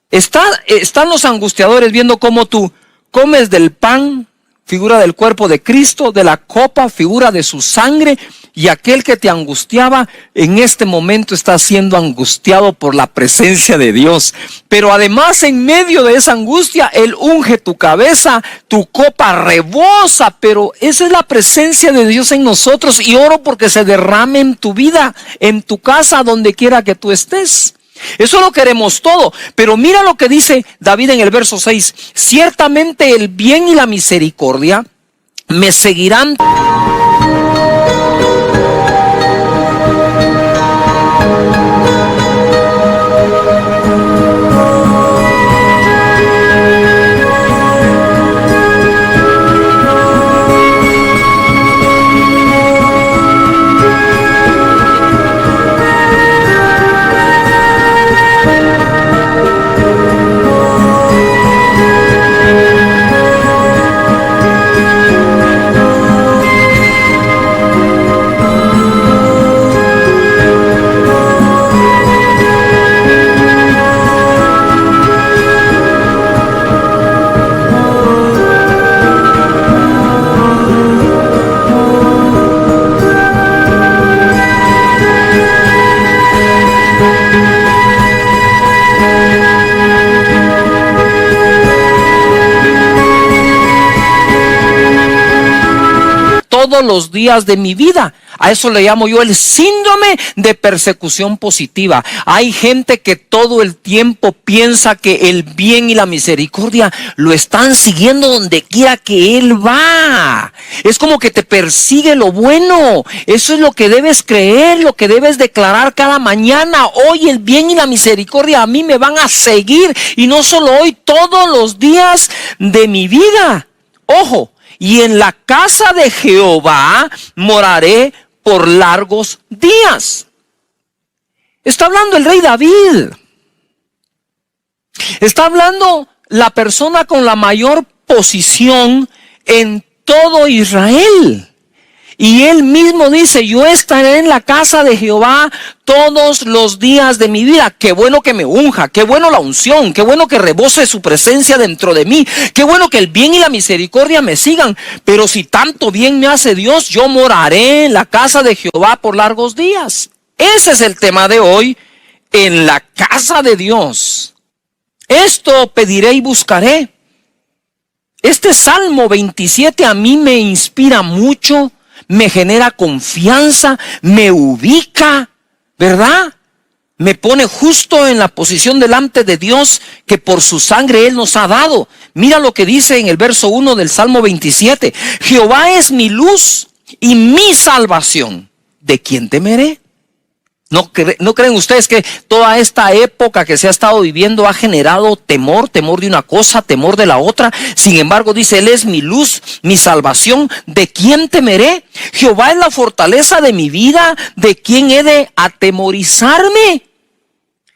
Speaker 1: Están los angustiadores viendo cómo tú comes del pan, figura del cuerpo de Cristo, de la copa, figura de su sangre, y aquel que te angustiaba en este momento está siendo angustiado por la presencia de Dios. Pero además, en medio de esa angustia, Él unge tu cabeza, tu copa rebosa, pero esa es la presencia de Dios en nosotros, y oro porque se derrame en tu vida, en tu casa, donde quiera que tú estés. Eso lo queremos todo, pero mira lo que dice David en el verso 6. Ciertamente el bien y la misericordia me seguirán. Todos los días de mi vida. A eso le llamo yo el síndrome de persecución positiva. Hay gente que todo el tiempo piensa que el bien y la misericordia lo están siguiendo donde quiera que él va. Es como que te persigue lo bueno. Eso es lo que debes creer, lo que debes declarar cada mañana. Hoy el bien y la misericordia a mí me van a seguir, y no solo hoy, todos los días de mi vida. Ojo. Y en la casa de Jehová moraré por largos días. Está hablando el rey David. Está hablando la persona con la mayor posición en todo Israel. Y él mismo dice, yo estaré en la casa de Jehová todos los días de mi vida. Qué bueno que me unja, qué bueno la unción, qué bueno que rebose su presencia dentro de mí, qué bueno que el bien y la misericordia me sigan. Pero si tanto bien me hace Dios, yo moraré en la casa de Jehová por largos días. Ese es el tema de hoy, en la casa de Dios. Esto pediré y buscaré. Este Salmo 27 a mí me inspira mucho. Me genera confianza, me ubica, ¿verdad? me pone justo en la posición delante de Dios que por su sangre Él nos ha dado. Mira lo que dice en el verso 1 del Salmo 27. Jehová es mi luz y mi salvación. ¿De quién temeré? ¿No creen ustedes que toda esta época que se ha estado viviendo ha generado temor? Temor de una cosa, temor de la otra. Sin embargo, dice, Él es mi luz, mi salvación. ¿De quién temeré? Jehová es la fortaleza de mi vida. ¿De quién he de atemorizarme?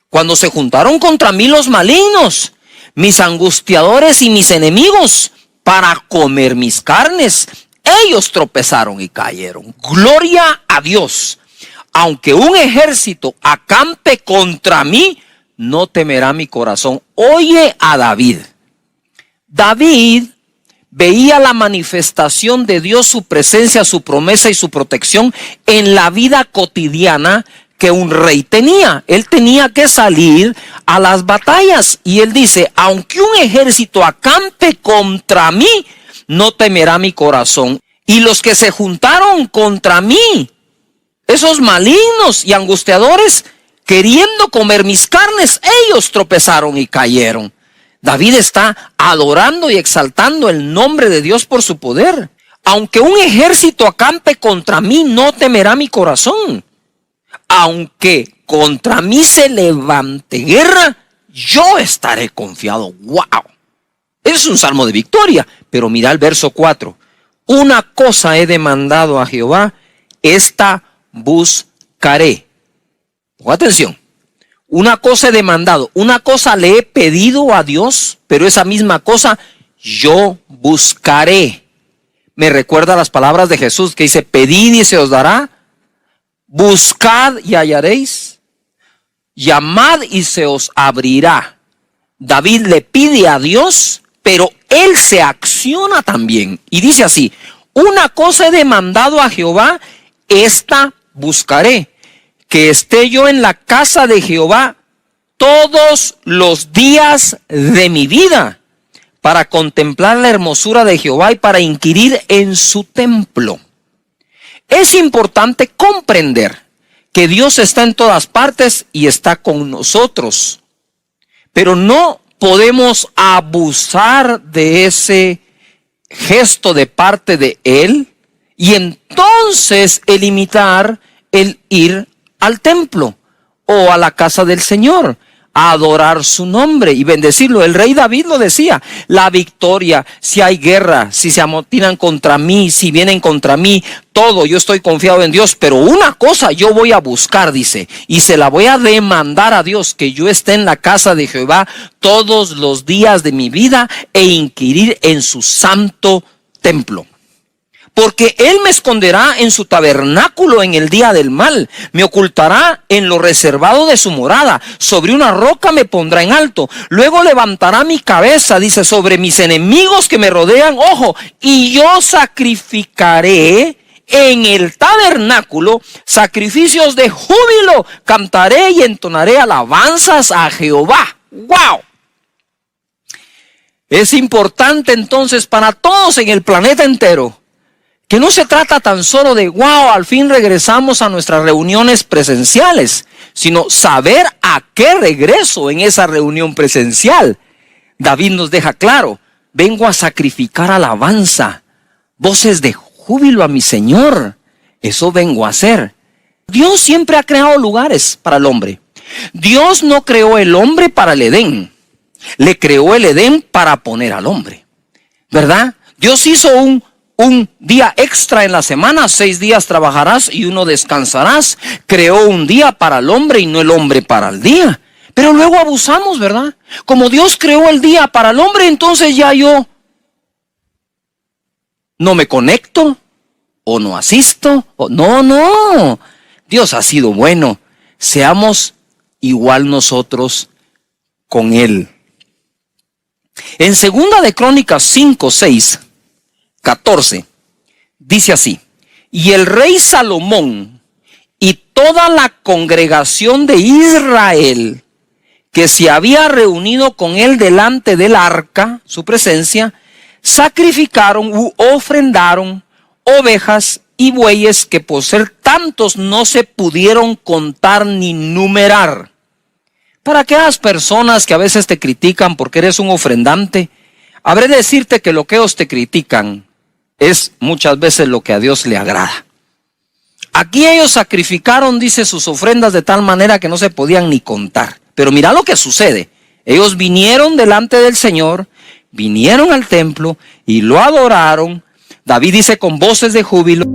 Speaker 1: Cuando se juntaron contra mí los malignos, mis angustiadores y mis enemigos, para comer mis carnes, ellos tropezaron y cayeron. Gloria a Dios. Aunque un ejército acampe contra mí, no temerá mi corazón. Oye a David. David veía la manifestación de Dios, su presencia, su promesa y su protección en la vida cotidiana que un rey tenía. Él tenía que salir a las batallas. Y él dice, aunque un ejército acampe contra mí, no temerá mi corazón. Y los que se juntaron contra mí, esos malignos y angustiadores, queriendo comer mis carnes, ellos tropezaron y cayeron. David está adorando y exaltando el nombre de Dios por su poder. Aunque un ejército acampe contra mí, no temerá mi corazón. Aunque contra mí se levante guerra, yo estaré confiado. ¡Wow! Es un salmo de victoria. Pero mira el verso 4. Una cosa he demandado a Jehová, esta buscaré. Ponga atención. Una cosa he demandado, una cosa le he pedido a Dios, pero esa misma cosa yo buscaré. Me recuerda las palabras de Jesús que dice, pedid y se os dará, buscad y hallaréis, llamad y se os abrirá. David le pide a Dios, pero él se acciona también. Y dice así, una cosa he demandado a Jehová, esta buscaré, que esté yo en la casa de Jehová todos los días de mi vida, para contemplar la hermosura de Jehová y para inquirir en su templo. Es importante comprender que Dios está en todas partes y está con nosotros, pero no podemos abusar de ese gesto de parte de Él y entonces limitar el ir al templo o a la casa del Señor, a adorar su nombre y bendecirlo. El rey David lo decía, la victoria, si hay guerra, si se amotinan contra mí, si vienen contra mí, todo, yo estoy confiado en Dios, pero una cosa yo voy a buscar, dice, y se la voy a demandar a Dios, que yo esté en la casa de Jehová todos los días de mi vida e inquirir en su santo templo. Porque Él me esconderá en su tabernáculo en el día del mal, me ocultará en lo reservado de su morada, sobre una roca me pondrá en alto, luego levantará mi cabeza, dice, sobre mis enemigos que me rodean, ojo, y yo sacrificaré en el tabernáculo sacrificios de júbilo, cantaré y entonaré alabanzas a Jehová. ¡Wow! Es importante entonces para todos en el planeta entero que no se trata tan solo de, wow, al fin regresamos a nuestras reuniones presenciales, sino saber a qué regreso en esa reunión presencial. David nos deja claro, vengo a sacrificar alabanza, voces de júbilo a mi Señor. Eso vengo a hacer. Dios siempre ha creado lugares para el hombre. Dios no creó el hombre para el Edén. Le creó el Edén para poner al hombre. ¿Verdad? Dios hizo un día extra en la semana, 6 días trabajarás y 1 descansarás. Creó un día para el hombre y no el hombre para el día. Pero luego abusamos, ¿verdad? Como Dios creó el día para el hombre, entonces ya yo no me conecto o no asisto. No. Dios ha sido bueno. Seamos igual nosotros con Él. En 2 de Crónicas 5:6-14 dice así: y el rey Salomón y toda la congregación de Israel que se había reunido con él delante del arca, su presencia, sacrificaron u ofrendaron ovejas y bueyes que por ser tantos no se pudieron contar ni numerar. Para aquellas personas que a veces te critican porque eres un ofrendante, habré de decirte que lo que ellos te critican es muchas veces lo que a Dios le agrada. Aquí ellos sacrificaron, dice, sus ofrendas de tal manera que no se podían ni contar. Pero mira lo que sucede. Ellos vinieron delante del Señor, vinieron al templo y lo adoraron. David dice con voces de júbilo.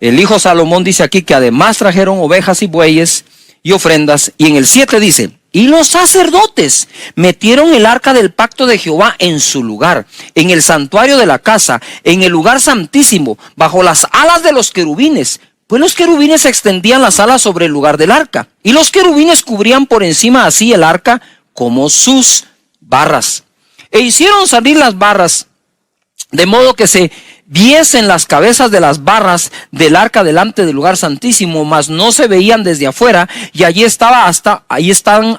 Speaker 1: El hijo Salomón dice aquí que además trajeron ovejas y bueyes y ofrendas. Y en el 7 dice, y los sacerdotes metieron el arca del pacto de Jehová en su lugar, en el santuario de la casa, en el lugar santísimo, bajo las alas de los querubines. Pues los querubines extendían las alas sobre el lugar del arca, y los querubines cubrían por encima así el arca como sus barras. E hicieron salir las barras, de modo que se viesen las cabezas de las barras del arca delante del lugar santísimo, mas no se veían desde afuera, y allí están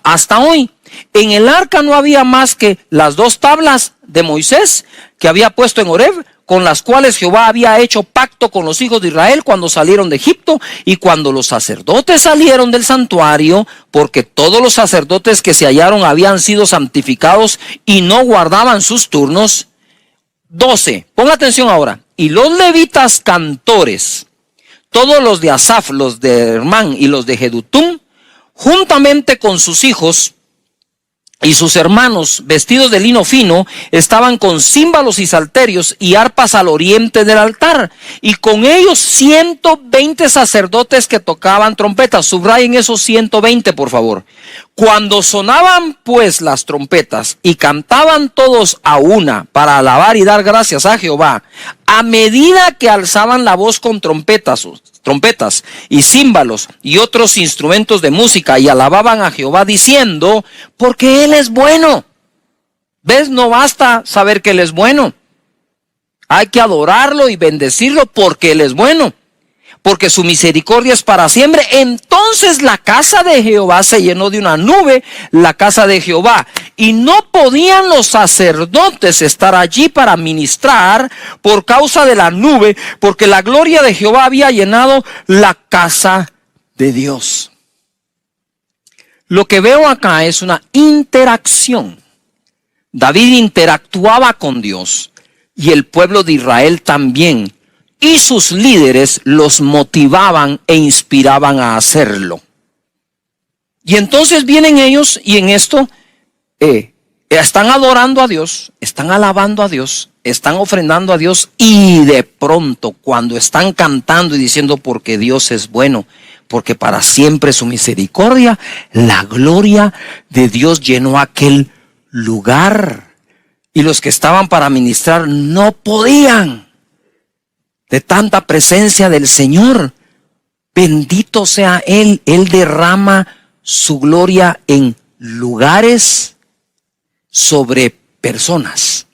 Speaker 1: hasta hoy. En el arca no había más que las 2 tablas de Moisés que había puesto en Horeb, con las cuales Jehová había hecho pacto con los hijos de Israel cuando salieron de Egipto y cuando los sacerdotes salieron del santuario, porque todos los sacerdotes que se hallaron habían sido santificados y no guardaban sus turnos. 12, ponga atención ahora. Y los levitas cantores, todos los de Asaf, los de Hermán y los de Jedutum, juntamente con sus hijos y sus hermanos, vestidos de lino fino, estaban con címbalos y salterios y arpas al oriente del altar, y con ellos 120 sacerdotes que tocaban trompetas. Subrayen esos 120, por favor. Cuando sonaban pues las trompetas y cantaban todos a una para alabar y dar gracias a Jehová, a medida que alzaban la voz con trompetas y címbalos y otros instrumentos de música, y alababan a Jehová diciendo, porque Él es bueno. ¿Ves? No basta saber que Él es bueno. Hay que adorarlo y bendecirlo porque Él es bueno, porque su misericordia es para siempre. Entonces la casa de Jehová se llenó de una nube, la casa de Jehová, y no podían los sacerdotes estar allí para ministrar por causa de la nube, porque la gloria de Jehová había llenado la casa de Dios. Lo que veo acá es una interacción. David interactuaba con Dios y el pueblo de Israel también. Y sus líderes los motivaban e inspiraban a hacerlo. Y entonces vienen ellos y en esto están adorando a Dios, están alabando a Dios, están ofrendando a Dios, y de pronto cuando están cantando y diciendo porque Dios es bueno, porque para siempre su misericordia, la gloria de Dios llenó aquel lugar. Y los que estaban para ministrar no podían de tanta presencia del Señor. Bendito sea Él. Él derrama su gloria en lugares sobre personas.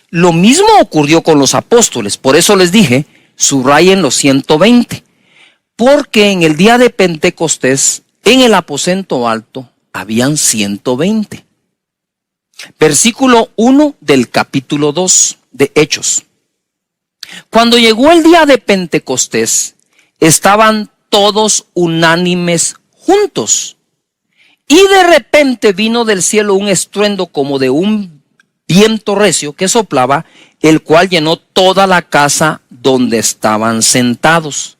Speaker 1: Lo mismo ocurrió con los apóstoles. Por eso les dije, subrayen los 120. Porque en el día de Pentecostés, en el aposento alto, habían 120. Versículo 1 del capítulo 2 de Hechos. Cuando llegó el día de Pentecostés, estaban todos unánimes juntos. Y de repente vino del cielo un estruendo como de un viento recio que soplaba, el cual llenó toda la casa donde estaban sentados.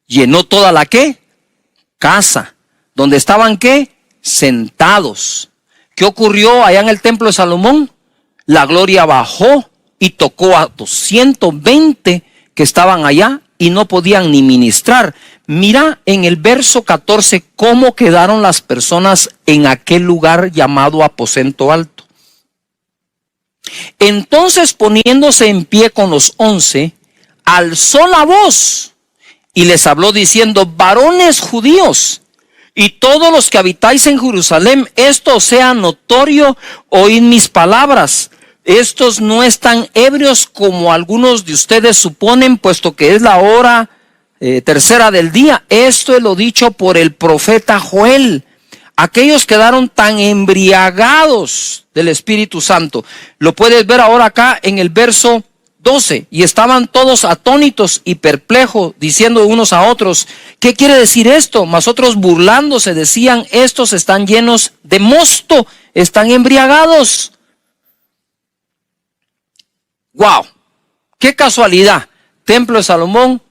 Speaker 1: Llenó toda la ¿qué? Casa. ¿Donde estaban qué? sentados. ¿Qué ocurrió allá en el templo de Salomón? La gloria bajó y tocó a 220 que estaban allá y no podían ni ministrar. Mira en el verso 14 cómo quedaron las personas en aquel lugar llamado aposento alto. Entonces, poniéndose en pie con los 11, alzó la voz y les habló diciendo: varones judíos y todos los que habitáis en Jerusalén, esto sea notorio, oíd mis palabras. Estos no están ebrios como algunos de ustedes suponen, puesto que es la hora tercera del día. Esto es lo dicho por el profeta Joel. Aquellos quedaron tan embriagados del Espíritu Santo. Lo puedes ver ahora acá en el verso 12. Y estaban todos atónitos y perplejos, diciendo unos a otros: ¿qué quiere decir esto? Mas otros, burlándose, decían: estos están llenos de mosto, están embriagados. ¡Wow! ¡Qué casualidad! Templo de Salomón,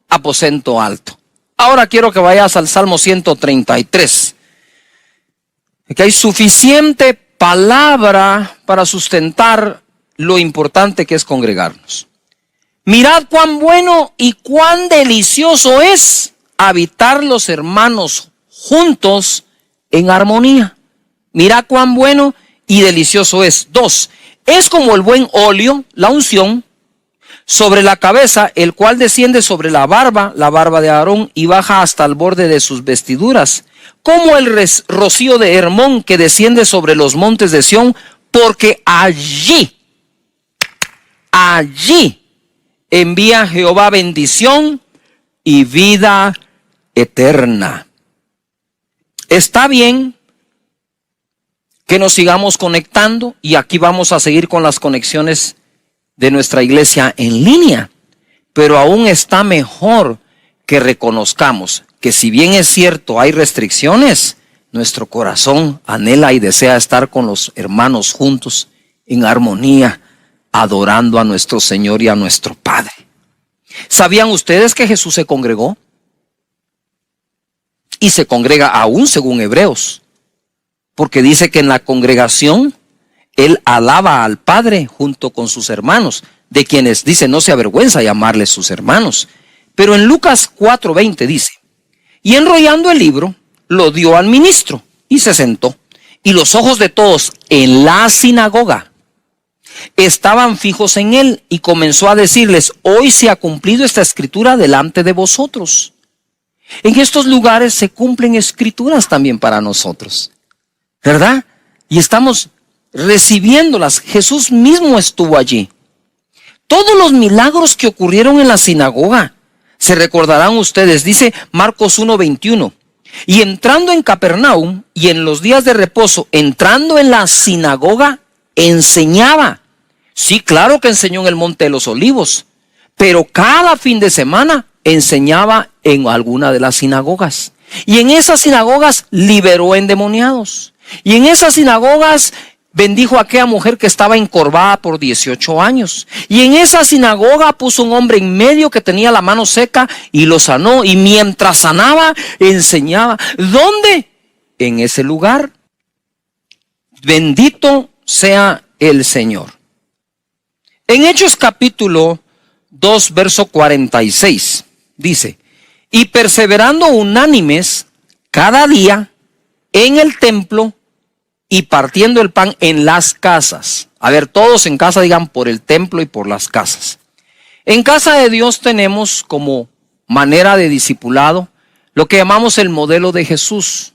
Speaker 1: aposento alto. Ahora quiero que vayas al Salmo 133. Que hay suficiente palabra para sustentar lo importante que es congregarnos. Mirad cuán bueno y cuán delicioso es habitar los hermanos juntos en armonía. Mirad cuán bueno y delicioso es. 2. Es como el buen óleo, la unción, sobre la cabeza, el cual desciende sobre la barba de Aarón, y baja hasta el borde de sus vestiduras. Como el rocío de Hermón, que desciende sobre los montes de Sión, porque allí envía Jehová bendición y vida eterna. Está bien que nos sigamos conectando, y aquí vamos a seguir con las conexiones de nuestra iglesia en línea, pero aún está mejor que reconozcamos que, si bien es cierto hay restricciones, nuestro corazón anhela y desea estar con los hermanos juntos en armonía, adorando a nuestro Señor y a nuestro Padre. ¿Sabían ustedes que Jesús se congregó? Y se congrega aún según Hebreos, porque dice que en la congregación Él alaba al Padre junto con sus hermanos, de quienes dice no se avergüenza llamarles sus hermanos. Pero en Lucas 4:20 dice: y enrollando el libro, lo dio al ministro y se sentó. Y los ojos de todos en la sinagoga estaban fijos en él, y comenzó a decirles: hoy se ha cumplido esta escritura delante de vosotros. En estos lugares se cumplen escrituras también para nosotros, ¿verdad? Y estamos recibiéndolas. Jesús mismo estuvo allí. Todos los milagros que ocurrieron en la sinagoga, se recordarán ustedes, dice Marcos 1:21. Y entrando en Capernaum, y en los días de reposo, entrando en la sinagoga, enseñaba. Sí, claro que enseñó en el Monte de los Olivos, pero cada fin de semana enseñaba en alguna de las sinagogas. Y en esas sinagogas liberó endemoniados. Y en esas sinagogas bendijo a aquella mujer que estaba encorvada por 18 años. Y en esa sinagoga puso un hombre en medio que tenía la mano seca y lo sanó. Y mientras sanaba, enseñaba. ¿Dónde? En ese lugar. Bendito sea el Señor. En Hechos capítulo 2, verso 46, dice: y perseverando unánimes cada día en el templo y partiendo el pan en las casas. A ver, todos en casa digan: por el templo y por las casas. En casa de Dios tenemos como manera de discipulado lo que llamamos el modelo de Jesús.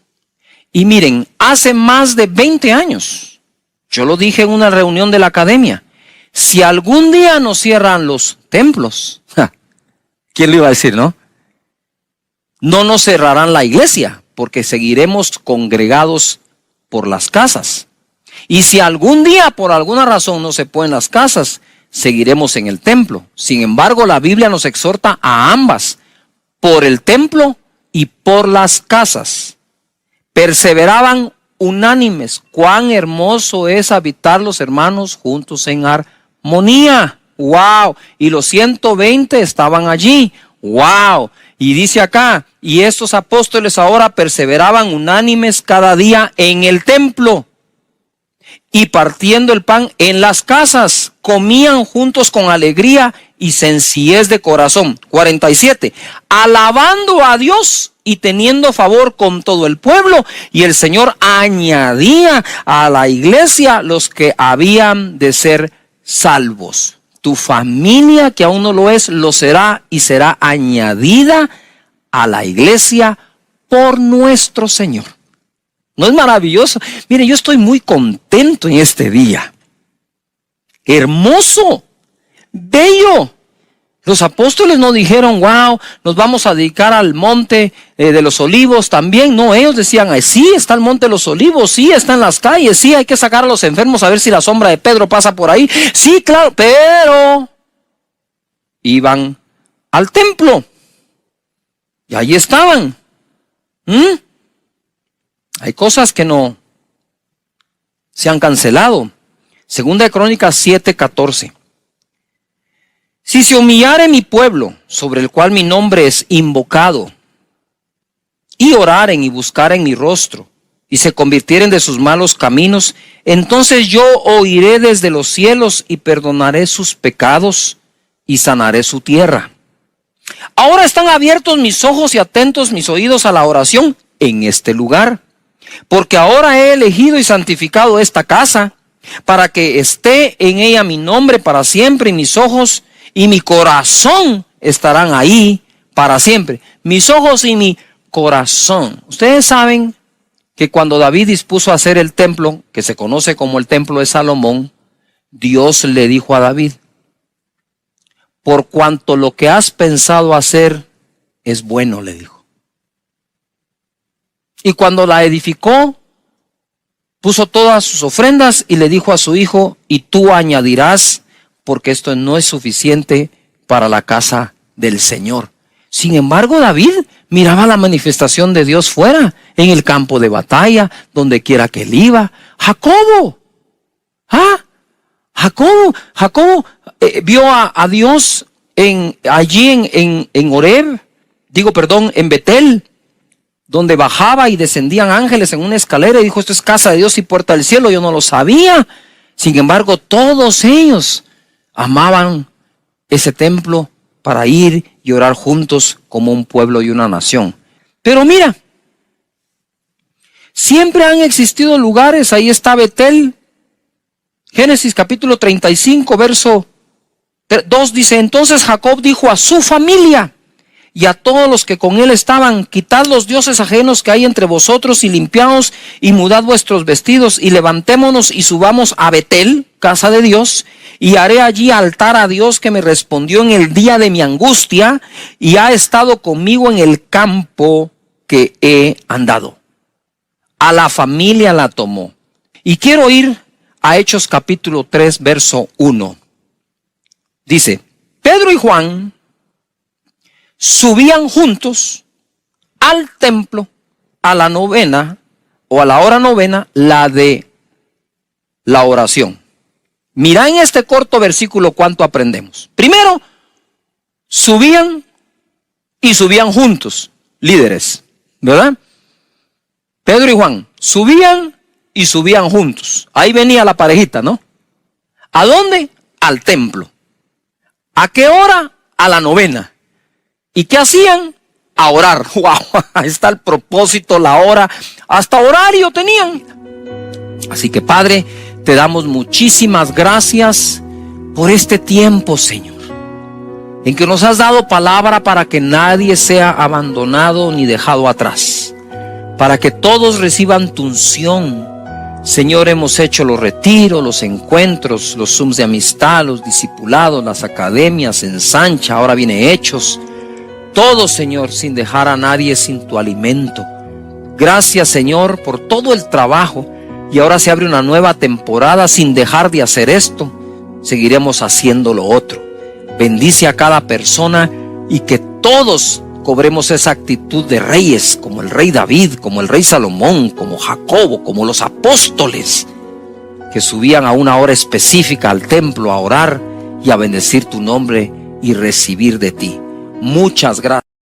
Speaker 1: Y miren, hace más de 20 años, yo lo dije en una reunión de la academia: si algún día nos cierran los templos, ¿quién lo iba a decir, no? No nos cerrarán la iglesia, porque seguiremos congregados por las casas. Y si algún día por alguna razón no se pueden las casas, seguiremos en el templo. Sin embargo, la Biblia nos exhorta a ambas, por el templo y por las casas. Perseveraban unánimes. Cuán hermoso es habitar los hermanos juntos en armonía. ¡Wow! Y los 120 estaban allí. ¡Wow! Y dice acá, y estos apóstoles ahora perseveraban unánimes cada día en el templo, y partiendo el pan en las casas, comían juntos con alegría y sencillez de corazón. 47. Alabando a Dios y teniendo favor con todo el pueblo. Y el Señor añadía a la iglesia los que habían de ser salvos. Tu familia, que aún no lo es, lo será y será añadida a la iglesia por nuestro Señor. ¿No es maravilloso? Mire, yo estoy muy contento en este día. Hermoso, bello. Los apóstoles no dijeron, wow, nos vamos a dedicar al monte de los olivos también. No, ellos decían, sí, está el monte de los olivos, sí, está en las calles, sí, hay que sacar a los enfermos a ver si la sombra de Pedro pasa por ahí. Sí, claro, pero iban al templo y ahí estaban. Hay cosas que no se han cancelado. Segunda de Crónicas 7:14. Si se humillare mi pueblo, sobre el cual mi nombre es invocado, y oraren y buscaren mi rostro, y se convirtieren de sus malos caminos, entonces yo oiré desde los cielos y perdonaré sus pecados y sanaré su tierra. Ahora están abiertos mis ojos y atentos mis oídos a la oración en este lugar. Porque ahora he elegido y santificado esta casa, para que esté en ella mi nombre para siempre, y mis ojos y mi corazón estarán ahí para siempre. Mis ojos y mi corazón. Ustedes saben que cuando David dispuso hacer el templo, que se conoce como el templo de Salomón, Dios le dijo a David, por cuanto lo que has pensado hacer es bueno, le dijo. Y cuando la edificó, puso todas sus ofrendas y le dijo a su hijo, y tú añadirás, porque esto no es suficiente para la casa del Señor. Sin embargo, David miraba la manifestación de Dios fuera, en el campo de batalla, donde quiera que él iba. Jacobo vio a Dios allí en Horeb, en Betel, donde bajaba y descendían ángeles en una escalera, y dijo, esto es casa de Dios y puerta del cielo. Yo no lo sabía. Sin embargo, todos ellos amaban ese templo para ir y orar juntos como un pueblo y una nación. Pero mira, siempre han existido lugares. Ahí está Betel. Génesis capítulo 35, verso 2 dice, entonces Jacob dijo a su familia y a todos los que con él estaban, quitad los dioses ajenos que hay entre vosotros y limpiaos y mudad vuestros vestidos y levantémonos y subamos a Betel, casa de Dios, y haré allí altar a Dios que me respondió en el día de mi angustia y ha estado conmigo en el campo que he andado. A la familia la tomó. Y quiero ir a Hechos capítulo 3, verso 1. Dice, Pedro y Juan subían juntos al templo a la novena o a la hora novena, la de la oración. Mira en este corto versículo cuánto aprendemos. Primero, subían juntos, líderes, ¿verdad? Pedro y Juan subían juntos. Ahí venía la parejita, ¿no? ¿A dónde? Al templo. ¿A qué hora? A la novena. ¿Y qué hacían? A orar. ¡Wow! Ahí está el propósito, la hora. Hasta horario tenían. Así que, Padre, te damos muchísimas gracias por este tiempo, Señor, en que nos has dado palabra para que nadie sea abandonado ni dejado atrás, para que todos reciban tu unción. Señor, hemos hecho los retiros, los encuentros, los Zooms de amistad, los discipulados, las academias, Ensancha, ahora viene Hechos. Todo, Señor, sin dejar a nadie sin tu alimento. Gracias, Señor, por todo el trabajo. Y ahora se abre una nueva temporada sin dejar de hacer esto. Seguiremos haciendo lo otro. Bendice a cada persona y que todos cobremos esa actitud de reyes, como el rey David, como el rey Salomón, como Jacobo, como los apóstoles, que subían a una hora específica al templo a orar y a bendecir tu nombre y recibir de ti. Muchas gracias.